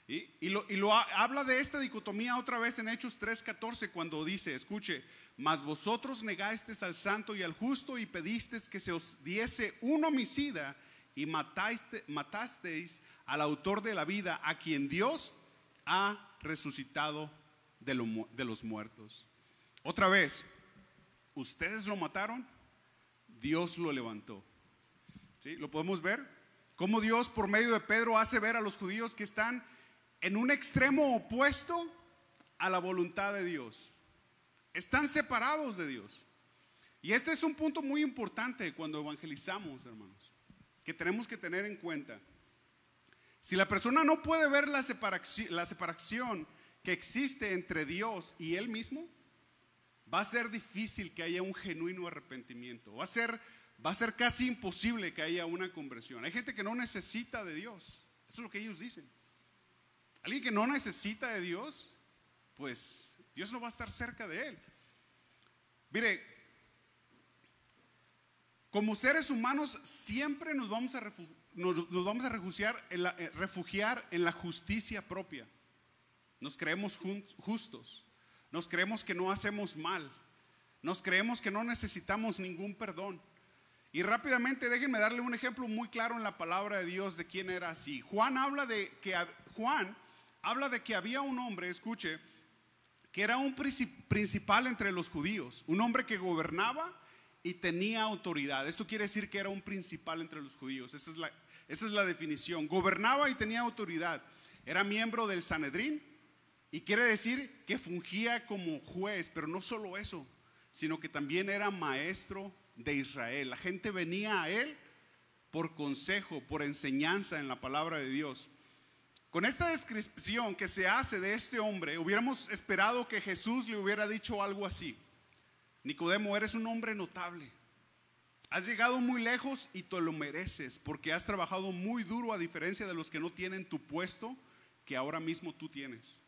Y lo habla de esta dicotomía otra vez en Hechos 3:14 cuando dice, escuche, mas vosotros negasteis al santo y al justo y pedisteis que se os diese un homicida y matasteis al autor de la vida, a quien Dios ha resucitado de los muertos. Otra vez, ustedes lo mataron, Dios lo levantó. ¿Sí? Lo podemos ver, cómo Dios por medio de Pedro hace ver a los judíos que están en un extremo opuesto a la voluntad de Dios. Están separados de Dios. Y este es un punto muy importante cuando evangelizamos, hermanos, que tenemos que tener en cuenta. Si la persona no puede ver la separación que existe entre Dios y él mismo, va a ser difícil que haya un genuino arrepentimiento. Va a ser casi imposible que haya una conversión. Hay gente que no necesita de Dios. Eso es lo que ellos dicen. Alguien que no necesita de Dios, pues Dios no va a estar cerca de él. Mire, como seres humanos siempre nos vamos a refugiar en la justicia propia. Nos creemos justos, nos creemos que no hacemos mal, nos creemos que no necesitamos ningún perdón. Y rápidamente déjenme darle un ejemplo muy claro en la palabra de Dios de quién era así. Juan habla de que había un hombre, escuche, que era un principal entre los judíos, un hombre que gobernaba y tenía autoridad. Esto quiere decir que era un principal entre los judíos. Esa es la definición. Gobernaba y tenía autoridad. Era miembro del Sanedrín y quiere decir que fungía como juez, pero no solo eso, sino que también era maestro de Israel. La gente venía a él por consejo, por enseñanza en la palabra de Dios. Con esta descripción que se hace de este hombre, hubiéramos esperado que Jesús le hubiera dicho algo así: Nicodemo, eres un hombre notable, has llegado muy lejos y te lo mereces, porque has trabajado muy duro a diferencia de los que no tienen tu puesto que ahora mismo tú tienes.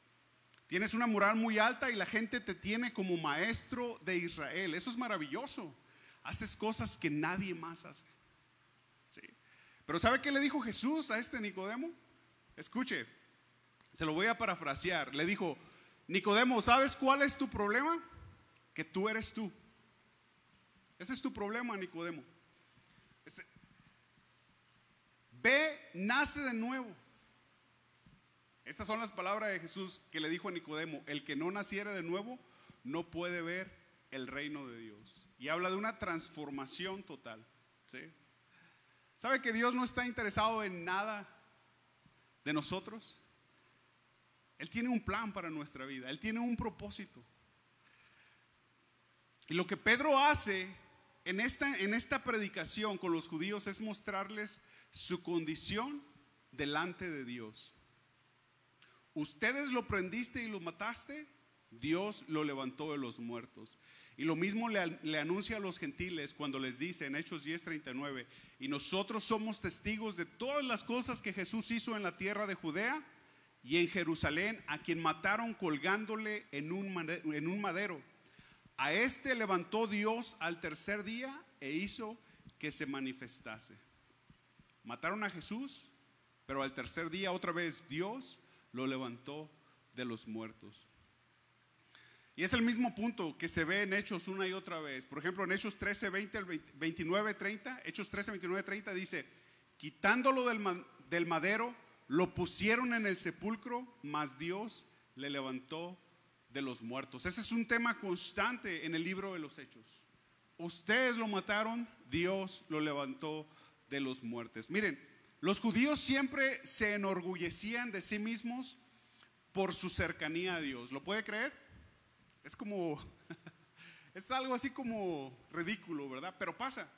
Tienes una moral muy alta y la gente te tiene como maestro de Israel. Eso es maravilloso. Haces cosas que nadie más hace. ¿Sí? Pero ¿sabe qué le dijo Jesús a este Nicodemo? Escuche, se lo voy a parafrasear. Le dijo, Nicodemo, ¿sabes cuál es tu problema? Que tú eres tú. Ese es tu problema, Nicodemo. Ve, nace de nuevo. Estas son las palabras de Jesús que le dijo a Nicodemo: el que no naciere de nuevo no puede ver el reino de Dios. Y habla de una transformación total. ¿Sí? ¿Sabe que Dios no está interesado en nada de nosotros? Él tiene un plan para nuestra vida. Él tiene un propósito. Y lo que Pedro hace en esta predicación con los judíos es mostrarles su condición delante de Dios. ustedes lo prendiste y lo mataste, Dios lo levantó de los muertos. Y lo mismo le anuncia a los gentiles cuando les dice en Hechos 10:39, y nosotros somos testigos de todas las cosas que Jesús hizo en la tierra de Judea y en Jerusalén, a quien mataron colgándole en un madero. A este levantó Dios al tercer día e hizo que se manifestase. Mataron a Jesús, pero al tercer día otra vez Dios lo levantó de los muertos. Y es el mismo punto que se ve en Hechos una y otra vez. Por ejemplo, en Hechos 13:20 al 29:30, Hechos 13:29-30 dice, quitándolo del madero, lo pusieron en el sepulcro, mas Dios le levantó de los muertos. Ese es un tema constante en el libro de los Hechos. Ustedes lo mataron, Dios lo levantó de los muertos. Miren, los judíos siempre se enorgullecían de sí mismos por su cercanía a Dios. ¿Lo puede creer? Es como, es algo así como ridículo, ¿verdad? Pero pasa.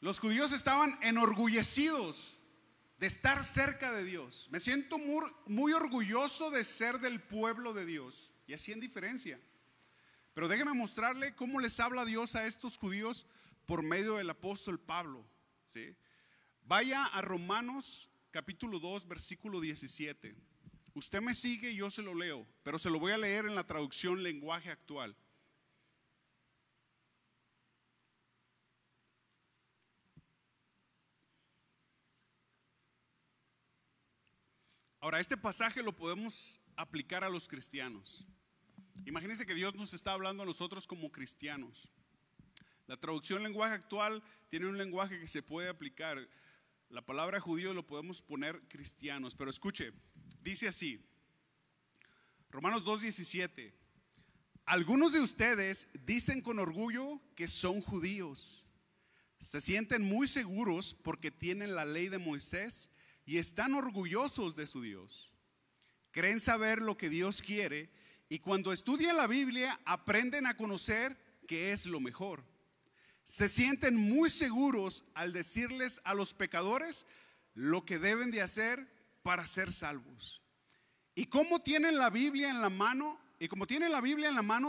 Los judíos estaban enorgullecidos de estar cerca de Dios. Me siento muy orgulloso de ser del pueblo de Dios. Y hacían diferencia. Pero déjeme mostrarle cómo les habla Dios a estos judíos por medio del apóstol Pablo, ¿sí? Vaya a Romanos capítulo 2, versículo 17. Usted me sigue y yo se lo leo, pero se lo voy a leer en la traducción lenguaje actual. Ahora, este pasaje lo podemos aplicar a los cristianos. Imagínense que Dios nos está hablando a nosotros como cristianos. La traducción lenguaje actual tiene un lenguaje que se puede aplicar. La palabra judío lo podemos poner cristianos, pero escuche, dice así, Romanos 2:17, algunos de ustedes dicen con orgullo que son judíos, se sienten muy seguros porque tienen la ley de Moisés y están orgullosos de su Dios, creen saber lo que Dios quiere y cuando estudian la Biblia aprenden a conocer que es lo mejor. Se sienten muy seguros al decirles a los pecadores lo que deben de hacer para ser salvos. Y como tienen la Biblia en la mano,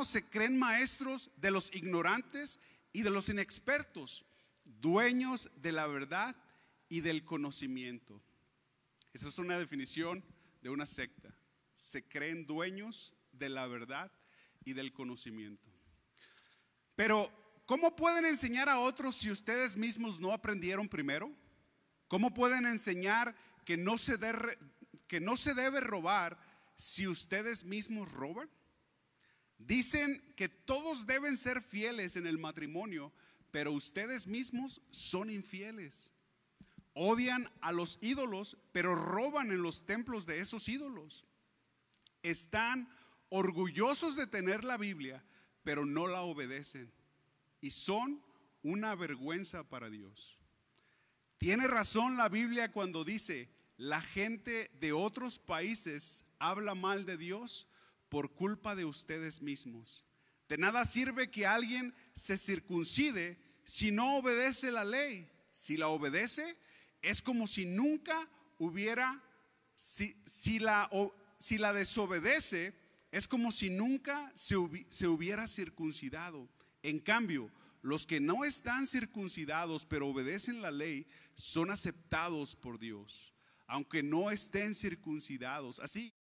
se creen maestros de los ignorantes y de los inexpertos, dueños de la verdad y del conocimiento. Esa es una definición de una secta. Se creen dueños de la verdad y del conocimiento. Pero ¿cómo pueden enseñar a otros si ustedes mismos no aprendieron primero? ¿Cómo pueden enseñar que no se debe robar si ustedes mismos roban? Dicen que todos deben ser fieles en el matrimonio, pero ustedes mismos son infieles. Odian a los ídolos, pero roban en los templos de esos ídolos. Están orgullosos de tener la Biblia, pero no la obedecen. Y son una vergüenza para Dios. Tiene razón la Biblia cuando dice, la gente de otros países habla mal de Dios por culpa de ustedes mismos. De nada sirve que alguien se circuncide si no obedece la ley. Si la obedece, es como si nunca hubiera, si la desobedece, es como si nunca se hubiera circuncidado. En cambio, los que no están circuncidados pero obedecen la ley son aceptados por Dios, aunque no estén circuncidados. Así,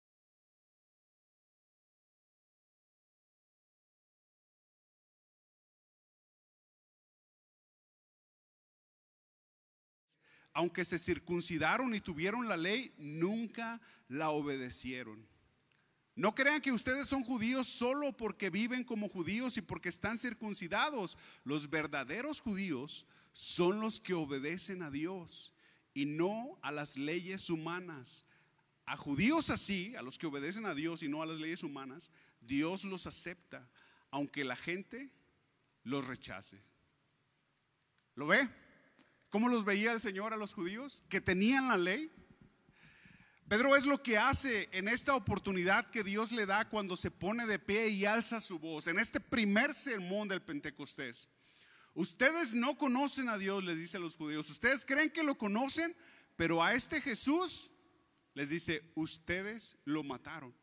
aunque se circuncidaron y tuvieron la ley, nunca la obedecieron. No crean que ustedes son judíos solo porque viven como judíos y porque están circuncidados. Los verdaderos judíos son los que obedecen a Dios y no a las leyes humanas. A judíos así, a los que obedecen a Dios y no a las leyes humanas, Dios los acepta, aunque la gente los rechace. ¿Lo ve? ¿Cómo los veía el Señor a los judíos? Que tenían la ley. Pedro es lo que hace en esta oportunidad que Dios le da cuando se pone de pie y alza su voz, en este primer sermón del Pentecostés. Ustedes no conocen a Dios, les dice a los judíos. Ustedes creen que lo conocen, pero a este Jesús les dice, ustedes lo mataron.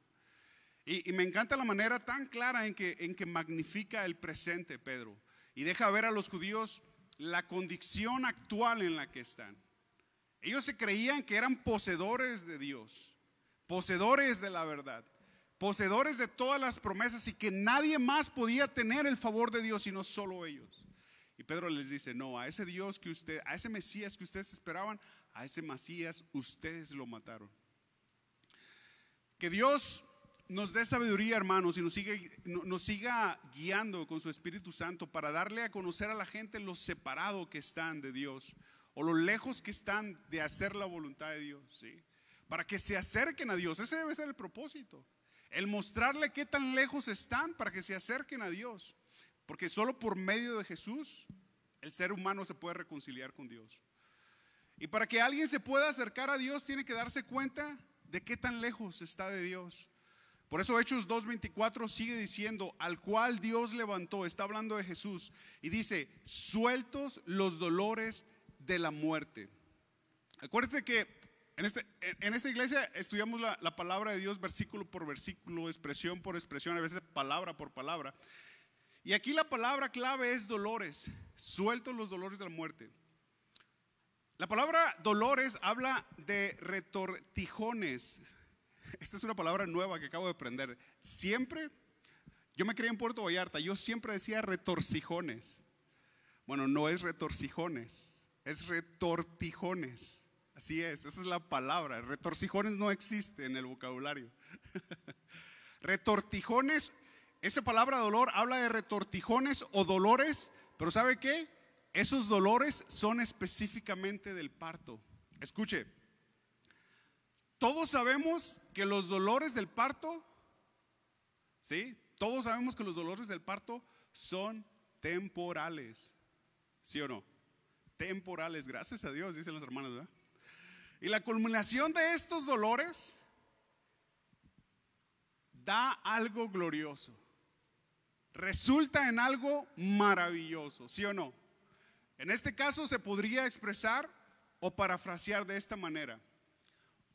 Y me encanta la manera tan clara en que magnifica el presente Pedro y deja ver a los judíos la condición actual en la que están. Ellos se creían que eran poseedores de Dios, poseedores de la verdad, poseedores de todas las promesas y que nadie más podía tener el favor de Dios sino solo ellos. Y Pedro les dice, no, a ese Dios a ese Mesías que ustedes esperaban, a ese Mesías ustedes lo mataron. Que Dios nos dé sabiduría, hermanos, y nos siga guiando con su Espíritu Santo para darle a conocer a la gente lo separado que están de Dios o lo lejos que están de hacer la voluntad de Dios, ¿sí? Para que se acerquen a Dios. Ese debe ser el propósito, el mostrarle qué tan lejos están para que se acerquen a Dios, porque solo por medio de Jesús el ser humano se puede reconciliar con Dios. Y para que alguien se pueda acercar a Dios tiene que darse cuenta de qué tan lejos está de Dios. Por eso Hechos 2:24 sigue diciendo, al cual Dios levantó, está hablando de Jesús, y dice, sueltos los dolores de la muerte. Acuérdense que en esta iglesia estudiamos la palabra de Dios versículo por versículo, expresión por expresión, a veces palabra por palabra. Y aquí la palabra clave es dolores, sueltos los dolores de la muerte. La palabra dolores habla de retortijones. Esta es una palabra nueva que acabo de aprender. Siempre, yo me crié en Puerto Vallarta, yo siempre decía retorcijones. Bueno, no es retorcijones, es retortijones. Así es, esa es la palabra. Retorcijones no existe en el vocabulario. Retortijones, esa palabra dolor habla de retortijones o dolores, pero ¿sabe qué? Esos dolores son específicamente del parto. Escuche. Todos sabemos que los dolores del parto, ¿sí? Todos sabemos que los dolores del parto son temporales, ¿sí o no? Temporales, gracias a Dios, dicen las hermanas, ¿verdad? Y la culminación de estos dolores da algo glorioso, resulta en algo maravilloso, ¿sí o no? En este caso se podría expresar o parafrasear de esta manera.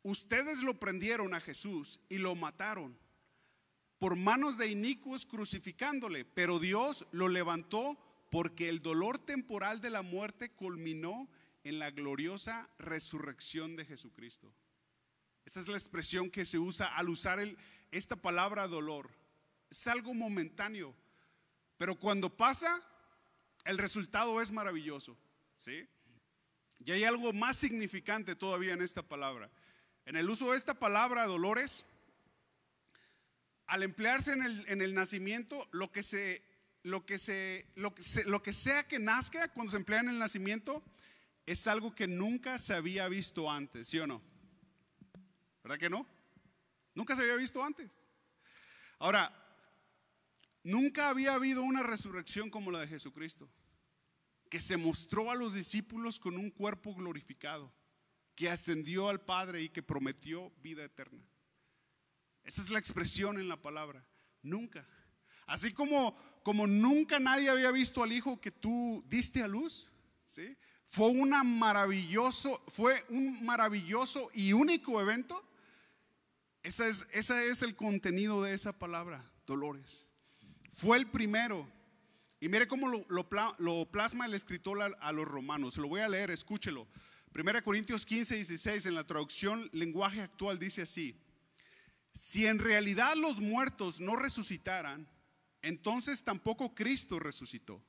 Ustedes lo prendieron a Jesús y lo mataron por manos de inicuos crucificándole, pero Dios lo levantó porque el dolor temporal de la muerte culminó en la gloriosa resurrección de Jesucristo. Esa es la expresión que se usa al usar esta palabra dolor. Es algo momentáneo, pero cuando pasa, el resultado es maravilloso, ¿sí? Y hay algo más significante todavía en esta palabra. En el uso de esta palabra dolores, al emplearse en el nacimiento, lo que sea que nazca cuando se emplea en el nacimiento es algo que nunca se había visto antes, ¿sí o no? ¿Verdad que no? Nunca se había visto antes. Ahora, nunca había habido una resurrección como la de Jesucristo, que se mostró a los discípulos con un cuerpo glorificado, que ascendió al Padre y que prometió vida eterna. Esa es la expresión en la palabra, nunca. Así como nunca nadie había visto al Hijo que tú diste a luz, ¿sí? Fue un maravilloso y único evento. Ese es el contenido de esa palabra, dolores. Fue el primero. Y mire cómo lo plasma el escritor a los romanos. Se lo voy a leer, escúchelo. 1 Corintios 15:16 en la traducción lenguaje actual dice así: si en realidad los muertos no resucitaran, entonces tampoco Cristo resucitó.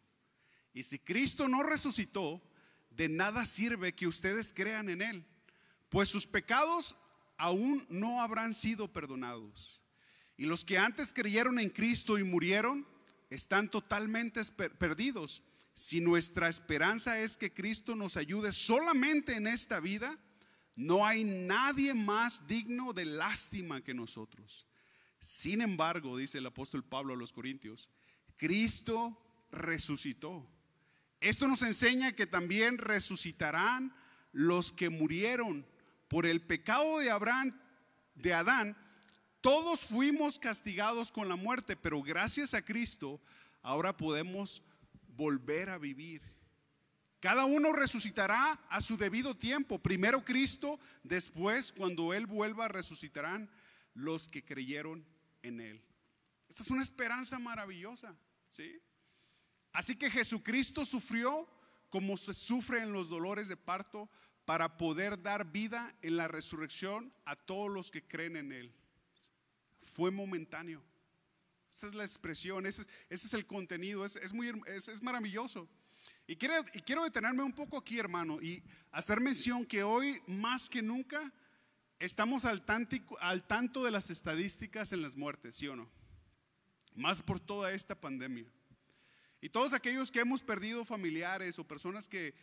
Y si Cristo no resucitó, de nada sirve que ustedes crean en Él, pues sus pecados aún no habrán sido perdonados. Y los que antes creyeron en Cristo y murieron, están totalmente perdidos. Si nuestra esperanza es que Cristo nos ayude solamente en esta vida, no hay nadie más digno de lástima que nosotros. Sin embargo, dice el apóstol Pablo a los Corintios, Cristo resucitó. Esto nos enseña que también resucitarán los que murieron. Por el pecado de Adán, todos fuimos castigados con la muerte, pero gracias a Cristo ahora podemos volver a vivir. Cada uno resucitará a su debido tiempo. Primero Cristo, después cuando Él vuelva resucitarán los que creyeron en Él. Esta es una esperanza maravillosa, ¿sí? Así que Jesucristo sufrió como se sufre en los dolores de parto para poder dar vida en la resurrección a todos los que creen en Él. Fue momentáneo. Esa es la expresión, ese es el contenido, es maravilloso. Y quiero detenerme un poco aquí, hermano, y hacer mención que hoy más que nunca estamos al tanto de las estadísticas en las muertes, ¿sí o no? Más por toda esta pandemia. Y todos aquellos que hemos perdido familiares o personas que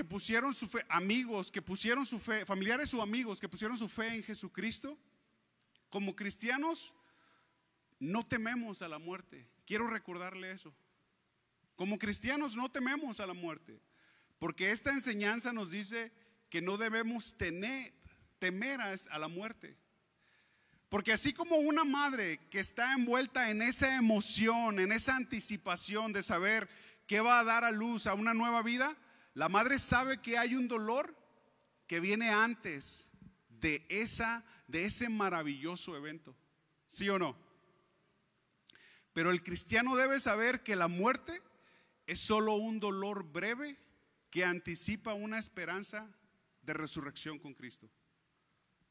pusieron su fe, amigos que pusieron su fe, familiares o amigos que pusieron su fe en Jesucristo, como cristianos no tememos a la muerte. Quiero recordarle eso. Como cristianos no tememos a la muerte, porque esta enseñanza nos dice que no debemos temer a la muerte. Porque así como una madre que está envuelta en esa emoción, en esa anticipación de saber que va a dar a luz a una nueva vida, la madre sabe que hay un dolor que viene antes de ese maravilloso evento. ¿Sí o no? Pero el cristiano debe saber que la muerte es solo un dolor breve que anticipa una esperanza de resurrección con Cristo.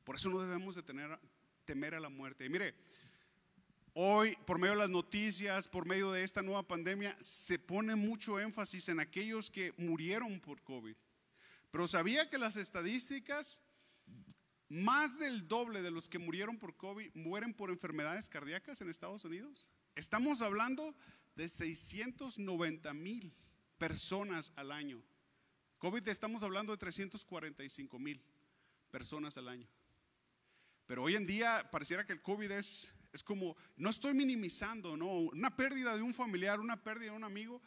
Por eso no debemos de temer a la muerte. Y mire, hoy por medio de las noticias, por medio de esta nueva pandemia, se pone mucho énfasis en aquellos que murieron por COVID. Pero ¿sabía que las estadísticas, más del doble de los que murieron por COVID mueren por enfermedades cardíacas en Estados Unidos? Estamos hablando de 690,000 personas al año. COVID estamos hablando de 345,000 personas al año. Pero hoy en día pareciera que el COVID es como, no estoy minimizando, no, una pérdida de un familiar, una pérdida de un amigo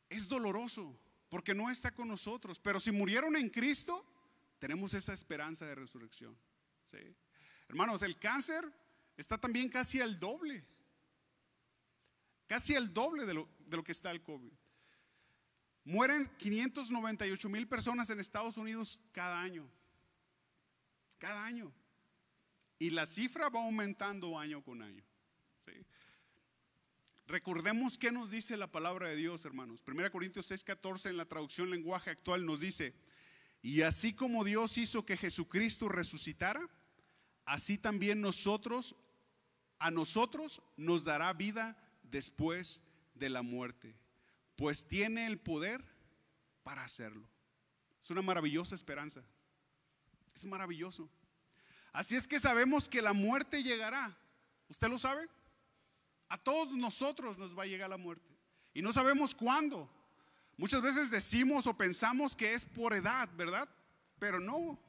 es doloroso porque no está con nosotros. Pero si murieron en Cristo, tenemos esa esperanza de resurrección, ¿sí? Hermanos, el cáncer está también casi al doble. Casi el doble de lo que está el COVID. Mueren 598,000 personas en Estados Unidos cada año. Cada año. Y la cifra va aumentando año con año, ¿sí? Recordemos qué nos dice la palabra de Dios, hermanos. 1 Corintios 6:14 en la traducción lenguaje actual nos dice: y así como Dios hizo que Jesucristo resucitara, así también a nosotros nos dará vida después de la muerte, pues tiene el poder para hacerlo. Es una maravillosa esperanza. Es maravilloso. Así es que sabemos que la muerte llegará. ¿Usted lo sabe? A todos nosotros nos va a llegar la muerte. Y no sabemos cuándo. Muchas veces decimos o pensamos que es por edad, ¿verdad? Pero no.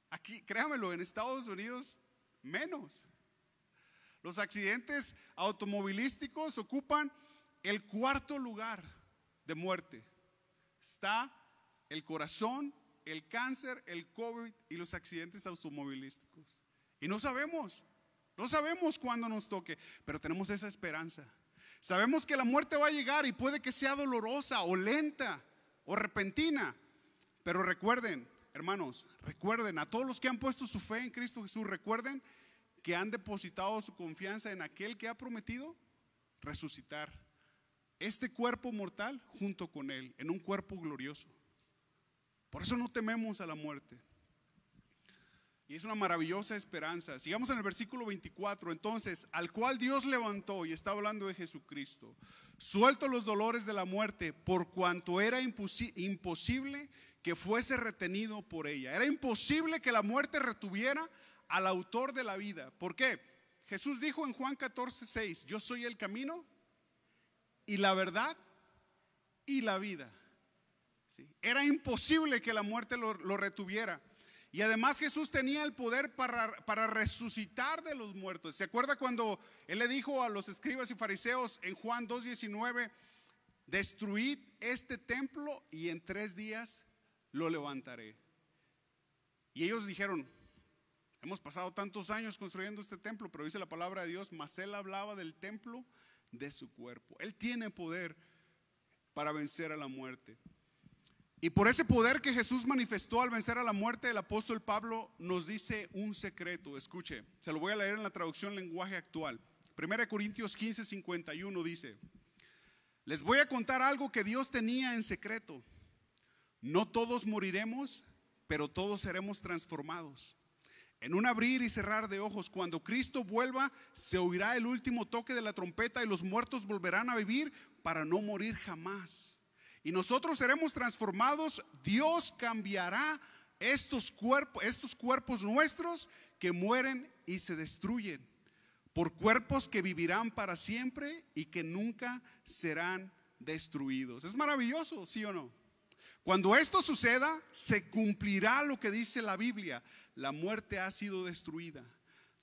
Aquí, créamelo, en Estados Unidos menos. Los accidentes automovilísticos ocupan el 4º lugar de muerte. Está el corazón, el cáncer, el COVID y los accidentes automovilísticos. Y no sabemos cuándo nos toque, pero tenemos esa esperanza. Sabemos que la muerte va a llegar y puede que sea dolorosa o lenta o repentina. Pero recuerden, hermanos, recuerden a todos los que han puesto su fe en Cristo Jesús, recuerden que han depositado su confianza en aquel que ha prometido resucitar este cuerpo mortal junto con Él, en un cuerpo glorioso. Por eso no tememos a la muerte. Y es una maravillosa esperanza. Sigamos en el versículo 24. Entonces, al cual Dios levantó, y está hablando de Jesucristo, suelto los dolores de la muerte, por cuanto era imposible que fuese retenido por ella. Era imposible que la muerte retuviera al autor de la vida. ¿Por qué? Jesús dijo en Juan 14:6: yo soy el camino y la verdad y la vida. ¿Sí? Era imposible que la muerte lo retuviera. Y además Jesús tenía el poder para resucitar de los muertos. ¿Se acuerda cuando Él le dijo a los escribas y fariseos en Juan 2:19: destruid este templo y en 3 días lo levantaré? Y ellos dijeron: hemos pasado tantos años construyendo este templo, pero dice la palabra de Dios, mas Él hablaba del templo de su cuerpo. Él tiene poder para vencer a la muerte. Y por ese poder que Jesús manifestó al vencer a la muerte, el apóstol Pablo nos dice un secreto. Escuche, se lo voy a leer en la traducción lenguaje actual. 1 Corintios 15, 51 dice: les voy a contar algo que Dios tenía en secreto. No todos moriremos, pero todos seremos transformados. En un abrir y cerrar de ojos, cuando Cristo vuelva, se oirá el último toque de la trompeta y los muertos volverán a vivir para no morir jamás. Y nosotros seremos transformados. Dios cambiará estos cuerpos nuestros que mueren y se destruyen, por cuerpos que vivirán para siempre y que nunca serán destruidos. Es maravilloso, ¿sí o no? Cuando esto suceda, se cumplirá lo que dice la Biblia: la muerte ha sido destruida.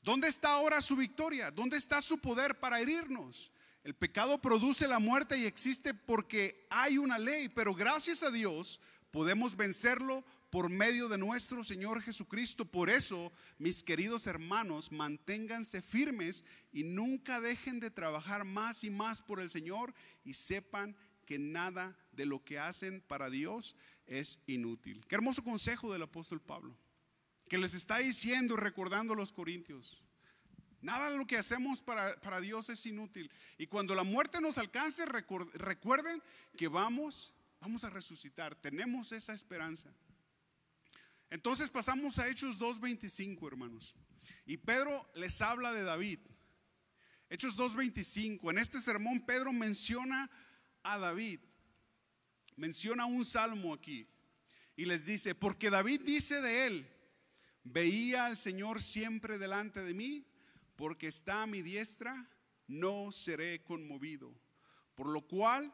¿Dónde está ahora su victoria? ¿Dónde está su poder para herirnos? El pecado produce la muerte y existe porque hay una ley, pero gracias a Dios podemos vencerlo por medio de nuestro Señor Jesucristo. Por eso, mis queridos hermanos, manténganse firmes y nunca dejen de trabajar más y más por el Señor, y sepan que nada de lo que hacen para Dios es inútil. Qué hermoso consejo del apóstol Pablo, que les está diciendo y recordando a los corintios. Nada de lo que hacemos para Dios es inútil. Y cuando la muerte nos alcance, recuerden que vamos a resucitar. Tenemos esa esperanza. Entonces pasamos a Hechos 2:25, hermanos. Y Pedro les habla de David. Hechos 2:25. En este sermón Pedro menciona a David. Menciona un salmo aquí. Y les dice: porque David dice de él: veía al Señor siempre delante de mí, porque está a mi diestra, no seré conmovido. Por lo cual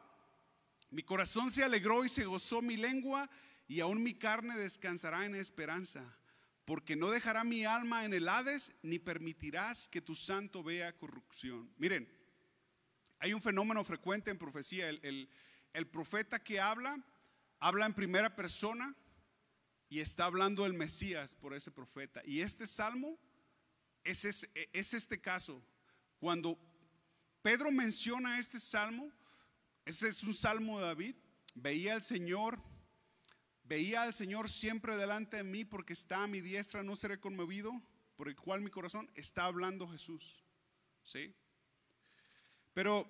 mi corazón se alegró y se gozó mi lengua, y aún mi carne descansará en esperanza, porque no dejará mi alma en el Hades, ni permitirás que tu santo vea corrupción. Miren, hay un fenómeno frecuente en profecía. El profeta que habla en primera persona y está hablando del Mesías por ese profeta. Y este salmo es este caso. Cuando Pedro menciona este salmo, ese es un salmo de David: veía al Señor siempre delante de mí, porque está a mi diestra, no seré conmovido, por el cual mi corazón. Está hablando Jesús, ¿sí? Pero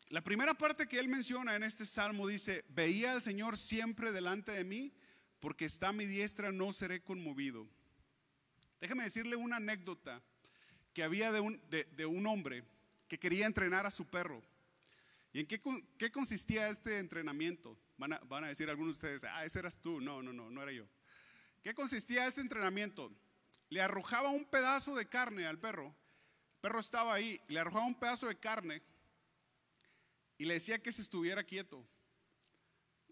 la primera parte que él menciona en este salmo dice: veía al Señor siempre delante de mí, porque está a mi diestra, no seré conmovido. Déjame decirle una anécdota que había de un hombre que quería entrenar a su perro. ¿Y en qué consistía este entrenamiento? Van a decir algunos de ustedes: ese eras tú. No era yo. ¿Qué consistía este entrenamiento? Le arrojaba un pedazo de carne al perro. El perro estaba ahí, le arrojaba un pedazo de carne y le decía que se estuviera quieto.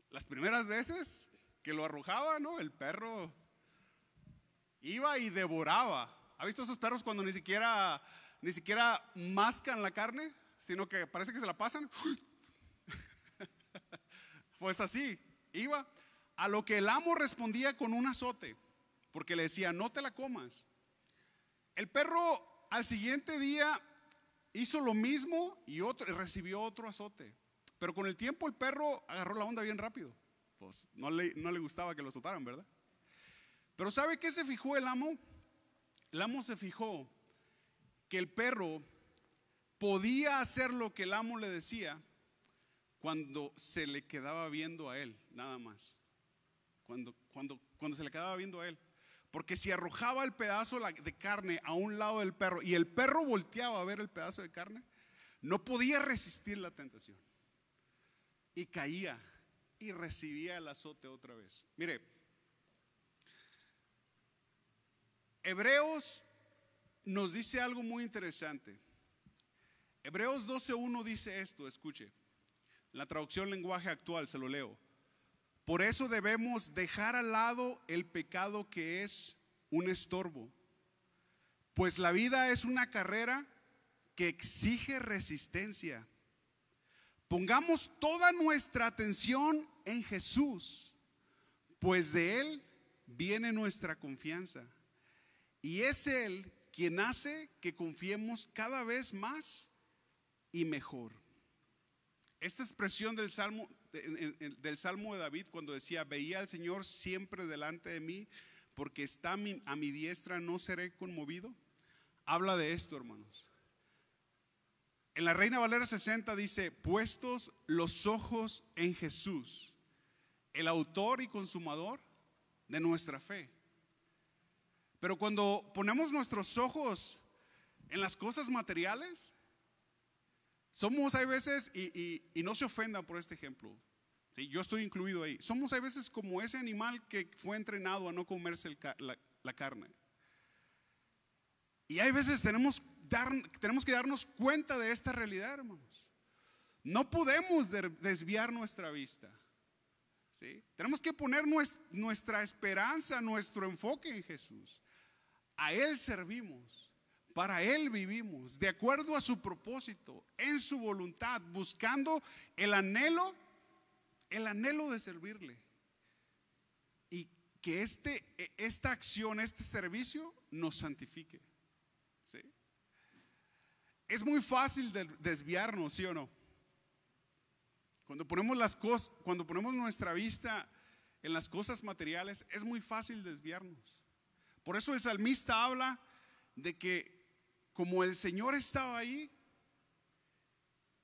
Las primeras veces que lo arrojaba, ¿no?, el perro iba y devoraba. ¿Ha visto esos perros cuando ni siquiera mascan la carne, sino que parece que se la pasan? Pues así iba. A lo que el amo respondía con un azote, porque le decía: no te la comas. El perro al siguiente día hizo lo mismo y recibió otro azote. Pero con el tiempo el perro agarró la onda bien rápido. Pues no le gustaba que lo azotaran, ¿verdad? Pero ¿sabe qué se fijó el amo? El amo se fijó que el perro podía hacer lo que el amo le decía cuando se le quedaba viendo a él, nada más. Cuando se le quedaba viendo a él. Porque si arrojaba el pedazo de carne a un lado del perro y el perro volteaba a ver el pedazo de carne, no podía resistir la tentación y caía y recibía el azote otra vez. Mire, Hebreos nos dice algo muy interesante. Hebreos 12:1 dice esto, escuche. La traducción lenguaje actual, se lo leo. Por eso debemos dejar al lado el pecado que es un estorbo, pues la vida es una carrera que exige resistencia. Pongamos toda nuestra atención en Jesús, pues de Él viene nuestra confianza. Y es Él quien hace que confiemos cada vez más y mejor. Esta expresión del Salmo de David, cuando decía: veía al Señor siempre delante de mí, porque está a mi diestra, no seré conmovido, habla de esto, hermanos. En la Reina Valera 60 dice: puestos los ojos en Jesús, el autor y consumador de nuestra fe. Pero cuando ponemos nuestros ojos en las cosas materiales, somos, hay veces, y no se ofendan por este ejemplo, ¿sí? Yo estoy incluido ahí. Somos, hay veces, como ese animal que fue entrenado a no comerse la carne. Y hay veces tenemos que darnos cuenta de esta realidad, hermanos. No podemos desviar nuestra vista, ¿sí? Tenemos que poner nuestra esperanza, nuestro enfoque en Jesús. A Él servimos, para Él vivimos, de acuerdo a su propósito, en su voluntad, buscando el anhelo de servirle. Y que esta acción, este servicio nos santifique, ¿sí? Es muy fácil desviarnos, ¿sí o no? Cuando ponemos nuestra vista en las cosas materiales, es muy fácil desviarnos. Por eso el salmista habla de que como el Señor estaba ahí,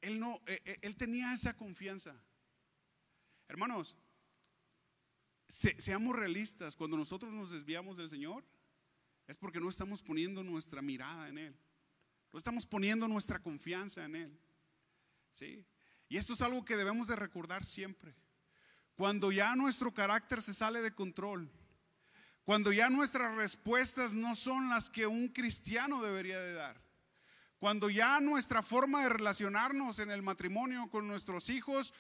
él tenía esa confianza. Hermanos, seamos realistas. Cuando nosotros nos desviamos del Señor, es porque no estamos poniendo nuestra mirada en Él, no estamos poniendo nuestra confianza en Él, ¿sí? Y esto es algo que debemos de recordar siempre. Cuando ya nuestro carácter se sale de control, cuando ya nuestras respuestas no son las que un cristiano debería de dar, cuando ya nuestra forma de relacionarnos en el matrimonio con nuestros hijos,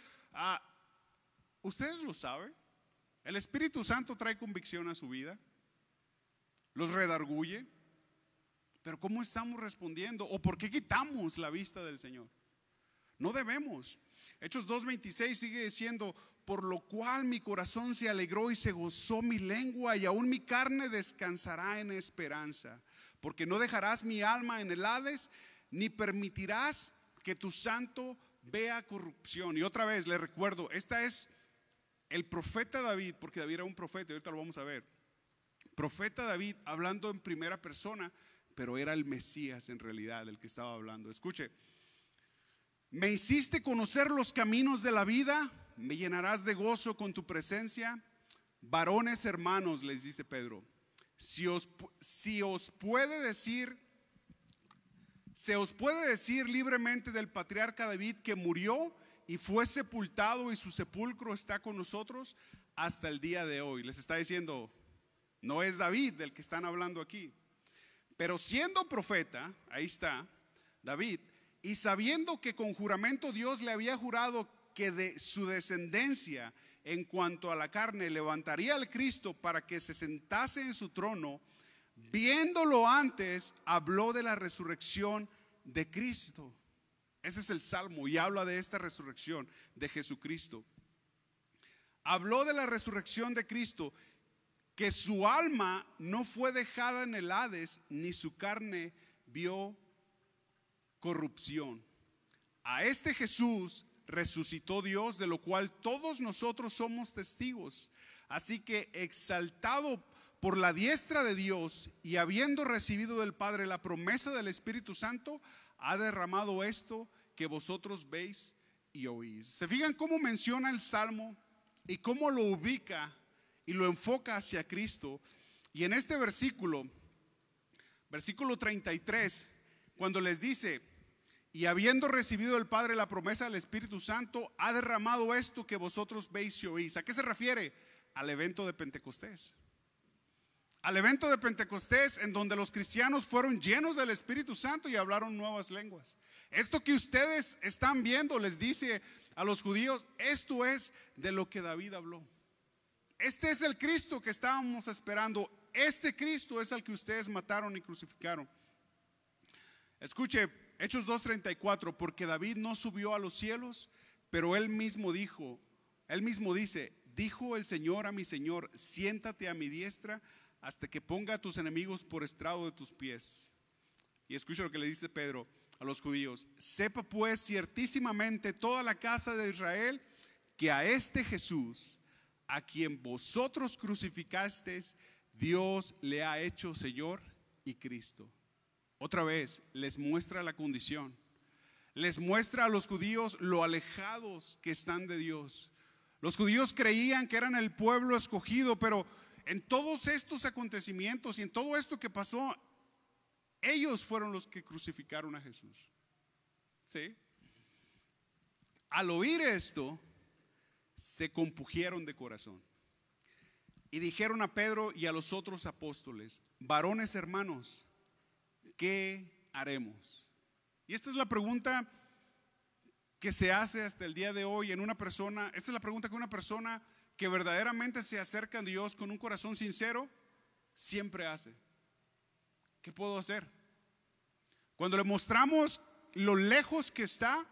ustedes lo saben, el Espíritu Santo trae convicción a su vida, los redarguye, pero ¿cómo estamos respondiendo? ¿O por qué quitamos la vista del Señor? No debemos. Hechos 2:26 sigue diciendo: por lo cual mi corazón se alegró y se gozó mi lengua, y aún mi carne descansará en esperanza, porque no dejarás mi alma en el Hades, ni permitirás que tu santo vea corrupción. Y otra vez le recuerdo, esta es el profeta David, porque David era un profeta, y ahorita lo vamos a ver. Profeta David hablando en primera persona, pero era el Mesías en realidad el que estaba hablando. Escuche: me hiciste conocer los caminos de la vida, me llenarás de gozo con tu presencia. Varones hermanos, les dice Pedro, se os puede decir libremente del patriarca David, que murió y fue sepultado, y su sepulcro está con nosotros hasta el día de hoy. Les está diciendo, no es David del que están hablando aquí, pero siendo profeta, ahí está David, y sabiendo que con juramento Dios le había jurado que de su descendencia en cuanto a la carne levantaría al Cristo para que se sentase en su trono, viéndolo antes, habló de la resurrección de Cristo. Ese es el Salmo, y habla de esta resurrección de Jesucristo. Habló de la resurrección de Cristo, que su alma no fue dejada en el Hades, ni su carne vio corrupción. A este Jesús resucitó Dios, de lo cual todos nosotros somos testigos. Así que, exaltado por la diestra de Dios y habiendo recibido del Padre la promesa del Espíritu Santo, ha derramado esto que vosotros veis y oís. ¿Se fijan cómo menciona el Salmo y cómo lo ubica y lo enfoca hacia Cristo? Y en este versículo 33, cuando les dice: y habiendo recibido del Padre la promesa del Espíritu Santo, ha derramado esto que vosotros veis y oís. ¿A qué se refiere? Al evento de Pentecostés. Al evento de Pentecostés, en donde los cristianos fueron llenos del Espíritu Santo y hablaron nuevas lenguas. Esto que ustedes están viendo, les dice a los judíos, esto es de lo que David habló. Este es el Cristo que estábamos esperando. Este Cristo es al que ustedes mataron y crucificaron. Escuche Hechos 2:34, porque David no subió a los cielos, pero él mismo dice: dijo el Señor a mi Señor, siéntate a mi diestra hasta que ponga a tus enemigos por estrado de tus pies. Y escucha lo que le dice Pedro: a los judíos: sepa pues ciertísimamente toda la casa de Israel que a este Jesús, a quien vosotros crucificasteis, Dios le ha hecho Señor y Cristo. Otra vez les muestra la condición, les muestra a los judíos lo alejados que están de Dios. Los judíos creían que eran el pueblo escogido, pero en todos estos acontecimientos y en todo esto que pasó, ellos fueron los que crucificaron a Jesús. ¿Sí? Al oír esto, se compungieron de corazón y dijeron a Pedro y a los otros apóstoles: varones hermanos, ¿qué haremos? Y esta es la pregunta que se hace hasta el día de hoy en una persona. Esta es la pregunta que una persona que verdaderamente se acerca a Dios con un corazón sincero siempre hace: ¿qué puedo hacer? Cuando le mostramos lo lejos que está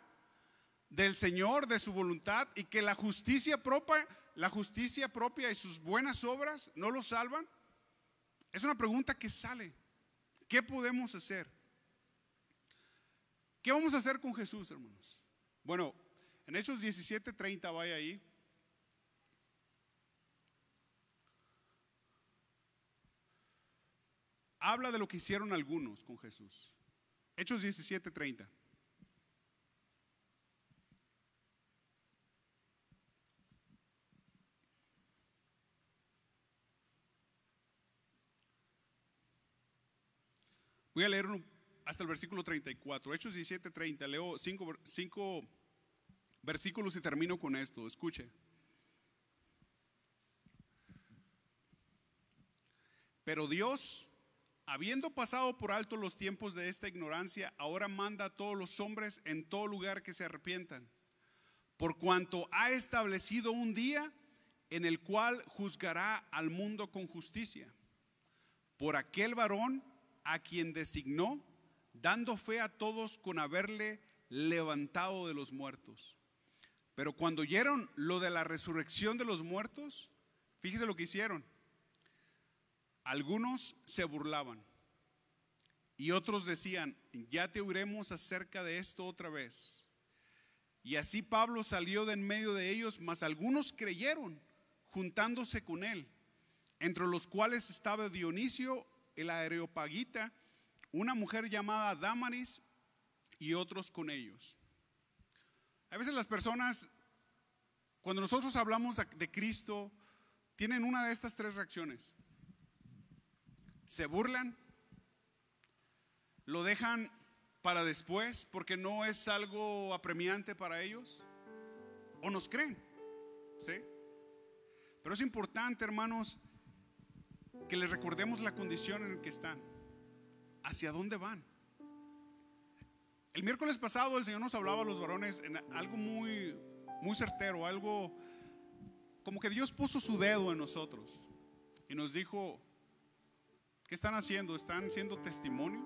del Señor, de su voluntad, y que la justicia propia y sus buenas obras no lo salvan, es una pregunta que sale: ¿qué podemos hacer? ¿Qué vamos a hacer con Jesús, hermanos? Bueno, en Hechos 17:30, vaya ahí. Habla de lo que hicieron algunos con Jesús. Hechos 17:30. Voy a leer hasta el versículo 34. Hechos 17:30. Leo 5 versículos y termino con esto. Escuche. Pero Dios, habiendo pasado por alto los tiempos de esta ignorancia, ahora manda a todos los hombres en todo lugar que se arrepientan, por cuanto ha establecido un día en el cual juzgará al mundo con justicia, por aquel varón a quien designó, dando fe a todos con haberle levantado de los muertos. Pero cuando oyeron lo de la resurrección de los muertos, fíjese lo que hicieron. Algunos se burlaban y otros decían: ya te oiremos acerca de esto otra vez. Y así Pablo salió de en medio de ellos, mas algunos creyeron, juntándose con él, entre los cuales estaba Dionisio el Areopagita, una mujer llamada Dámaris, y otros con ellos. A veces las personas, cuando nosotros hablamos de Cristo, tienen una de estas tres reacciones: se burlan, lo dejan para después porque no es algo apremiante para ellos, o nos creen. ¿Sí? Pero es importante, hermanos, que les recordemos la condición en la que están, hacia dónde van. El miércoles pasado el Señor nos hablaba a los varones en algo muy, muy certero, algo como que Dios puso su dedo en nosotros y nos dijo: ¿qué están haciendo? ¿Están siendo testimonio?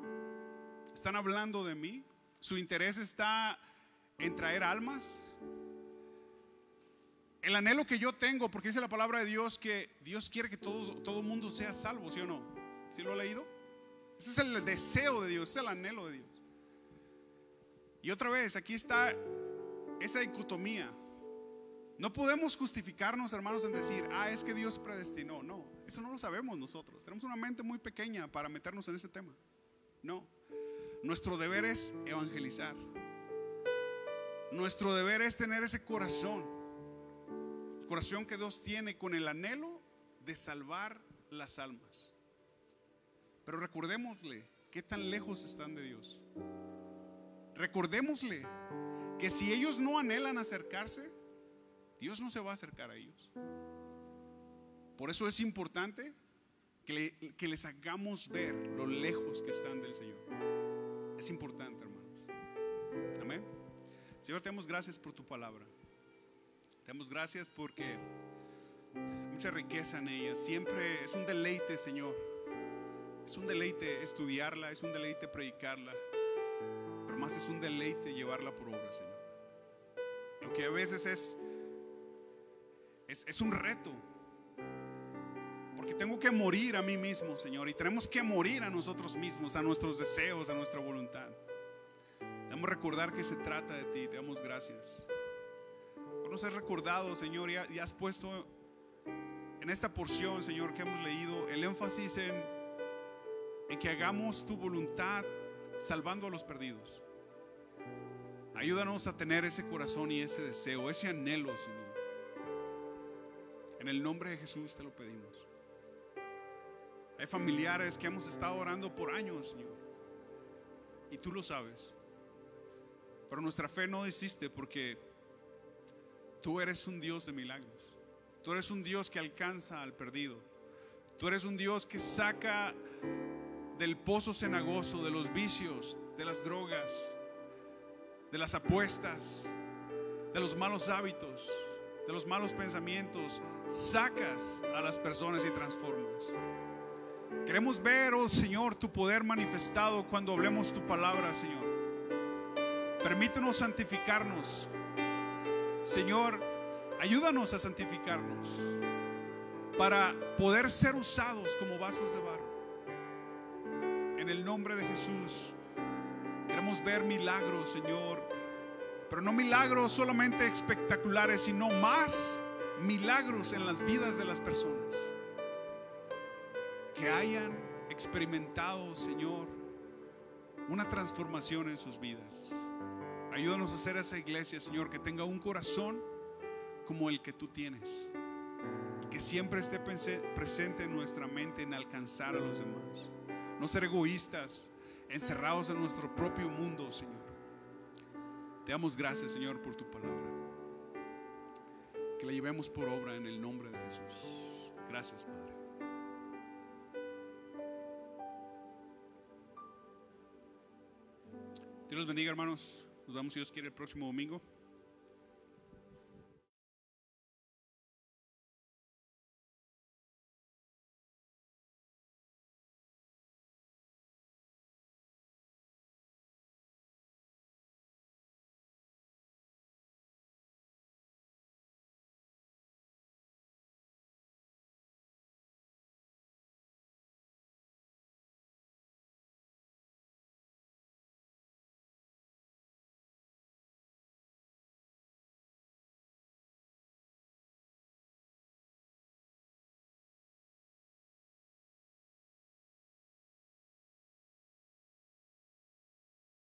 ¿Están hablando de mí? ¿Su interés está en traer almas? El anhelo que yo tengo, porque dice la palabra de Dios que Dios quiere que todo mundo sea salvo, ¿sí o no? ¿Sí lo ha leído? Ese es el deseo de Dios, ese es el anhelo de Dios. Y otra vez, aquí está esa dicotomía. No podemos justificarnos, hermanos, en decir: es que Dios predestinó. No, eso no lo sabemos nosotros. Tenemos una mente muy pequeña para meternos en ese tema. No, nuestro deber es evangelizar. Nuestro deber es tener ese corazón, el corazón que Dios tiene, con el anhelo de salvar las almas. Pero recordémosle qué tan lejos están de Dios. Recordémosle que si ellos no anhelan acercarse, Dios no se va a acercar a ellos. Por eso es importante que les hagamos ver lo lejos que están del Señor. Es importante, hermanos. Amén. Señor, te damos gracias por tu palabra. Te damos gracias porque hay mucha riqueza en ella. Siempre es un deleite, Señor. Es un deleite estudiarla, es un deleite predicarla, pero más es un deleite llevarla por obra, Señor. Lo que a veces es un reto, porque tengo que morir a mí mismo, Señor, y tenemos que morir a nosotros mismos, a nuestros deseos, a nuestra voluntad. Queremos recordar que se trata de ti. Te damos gracias. Nos has recordado, Señor, y has puesto en esta porción, Señor, que hemos leído, el énfasis en que hagamos tu voluntad salvando a los perdidos. Ayúdanos a tener ese corazón y ese deseo, ese anhelo, Señor. En el nombre de Jesús te lo pedimos. Hay familiares que hemos estado orando por años, Señor, y tú lo sabes. Pero nuestra fe no desiste, porque tú eres un Dios de milagros. Tú eres un Dios que alcanza al perdido. Tú eres un Dios que saca del pozo cenagoso, de los vicios, de las drogas, de las apuestas, de los malos hábitos, de los malos pensamientos. Sacas a las personas y transformas. Queremos ver, oh Señor, tu poder manifestado cuando hablemos tu palabra, Señor. Permítenos santificarnos, Señor. Ayúdanos a santificarnos para poder ser usados como vasos de barro. En el nombre de Jesús queremos ver milagros, Señor, pero no milagros solamente espectaculares, sino más milagros en las vidas de las personas, que hayan experimentado, Señor, una transformación en sus vidas. Ayúdanos a hacer esa iglesia, Señor, que tenga un corazón como el que tú tienes, y que siempre esté presente en nuestra mente en alcanzar a los demás. No ser egoístas, encerrados en nuestro propio mundo, Señor. Te damos gracias, Señor, por tu palabra, que la llevemos por obra en el nombre de Jesús. Gracias, Padre. Dios los bendiga, hermanos. Nos vemos, si Dios quiere, el próximo domingo.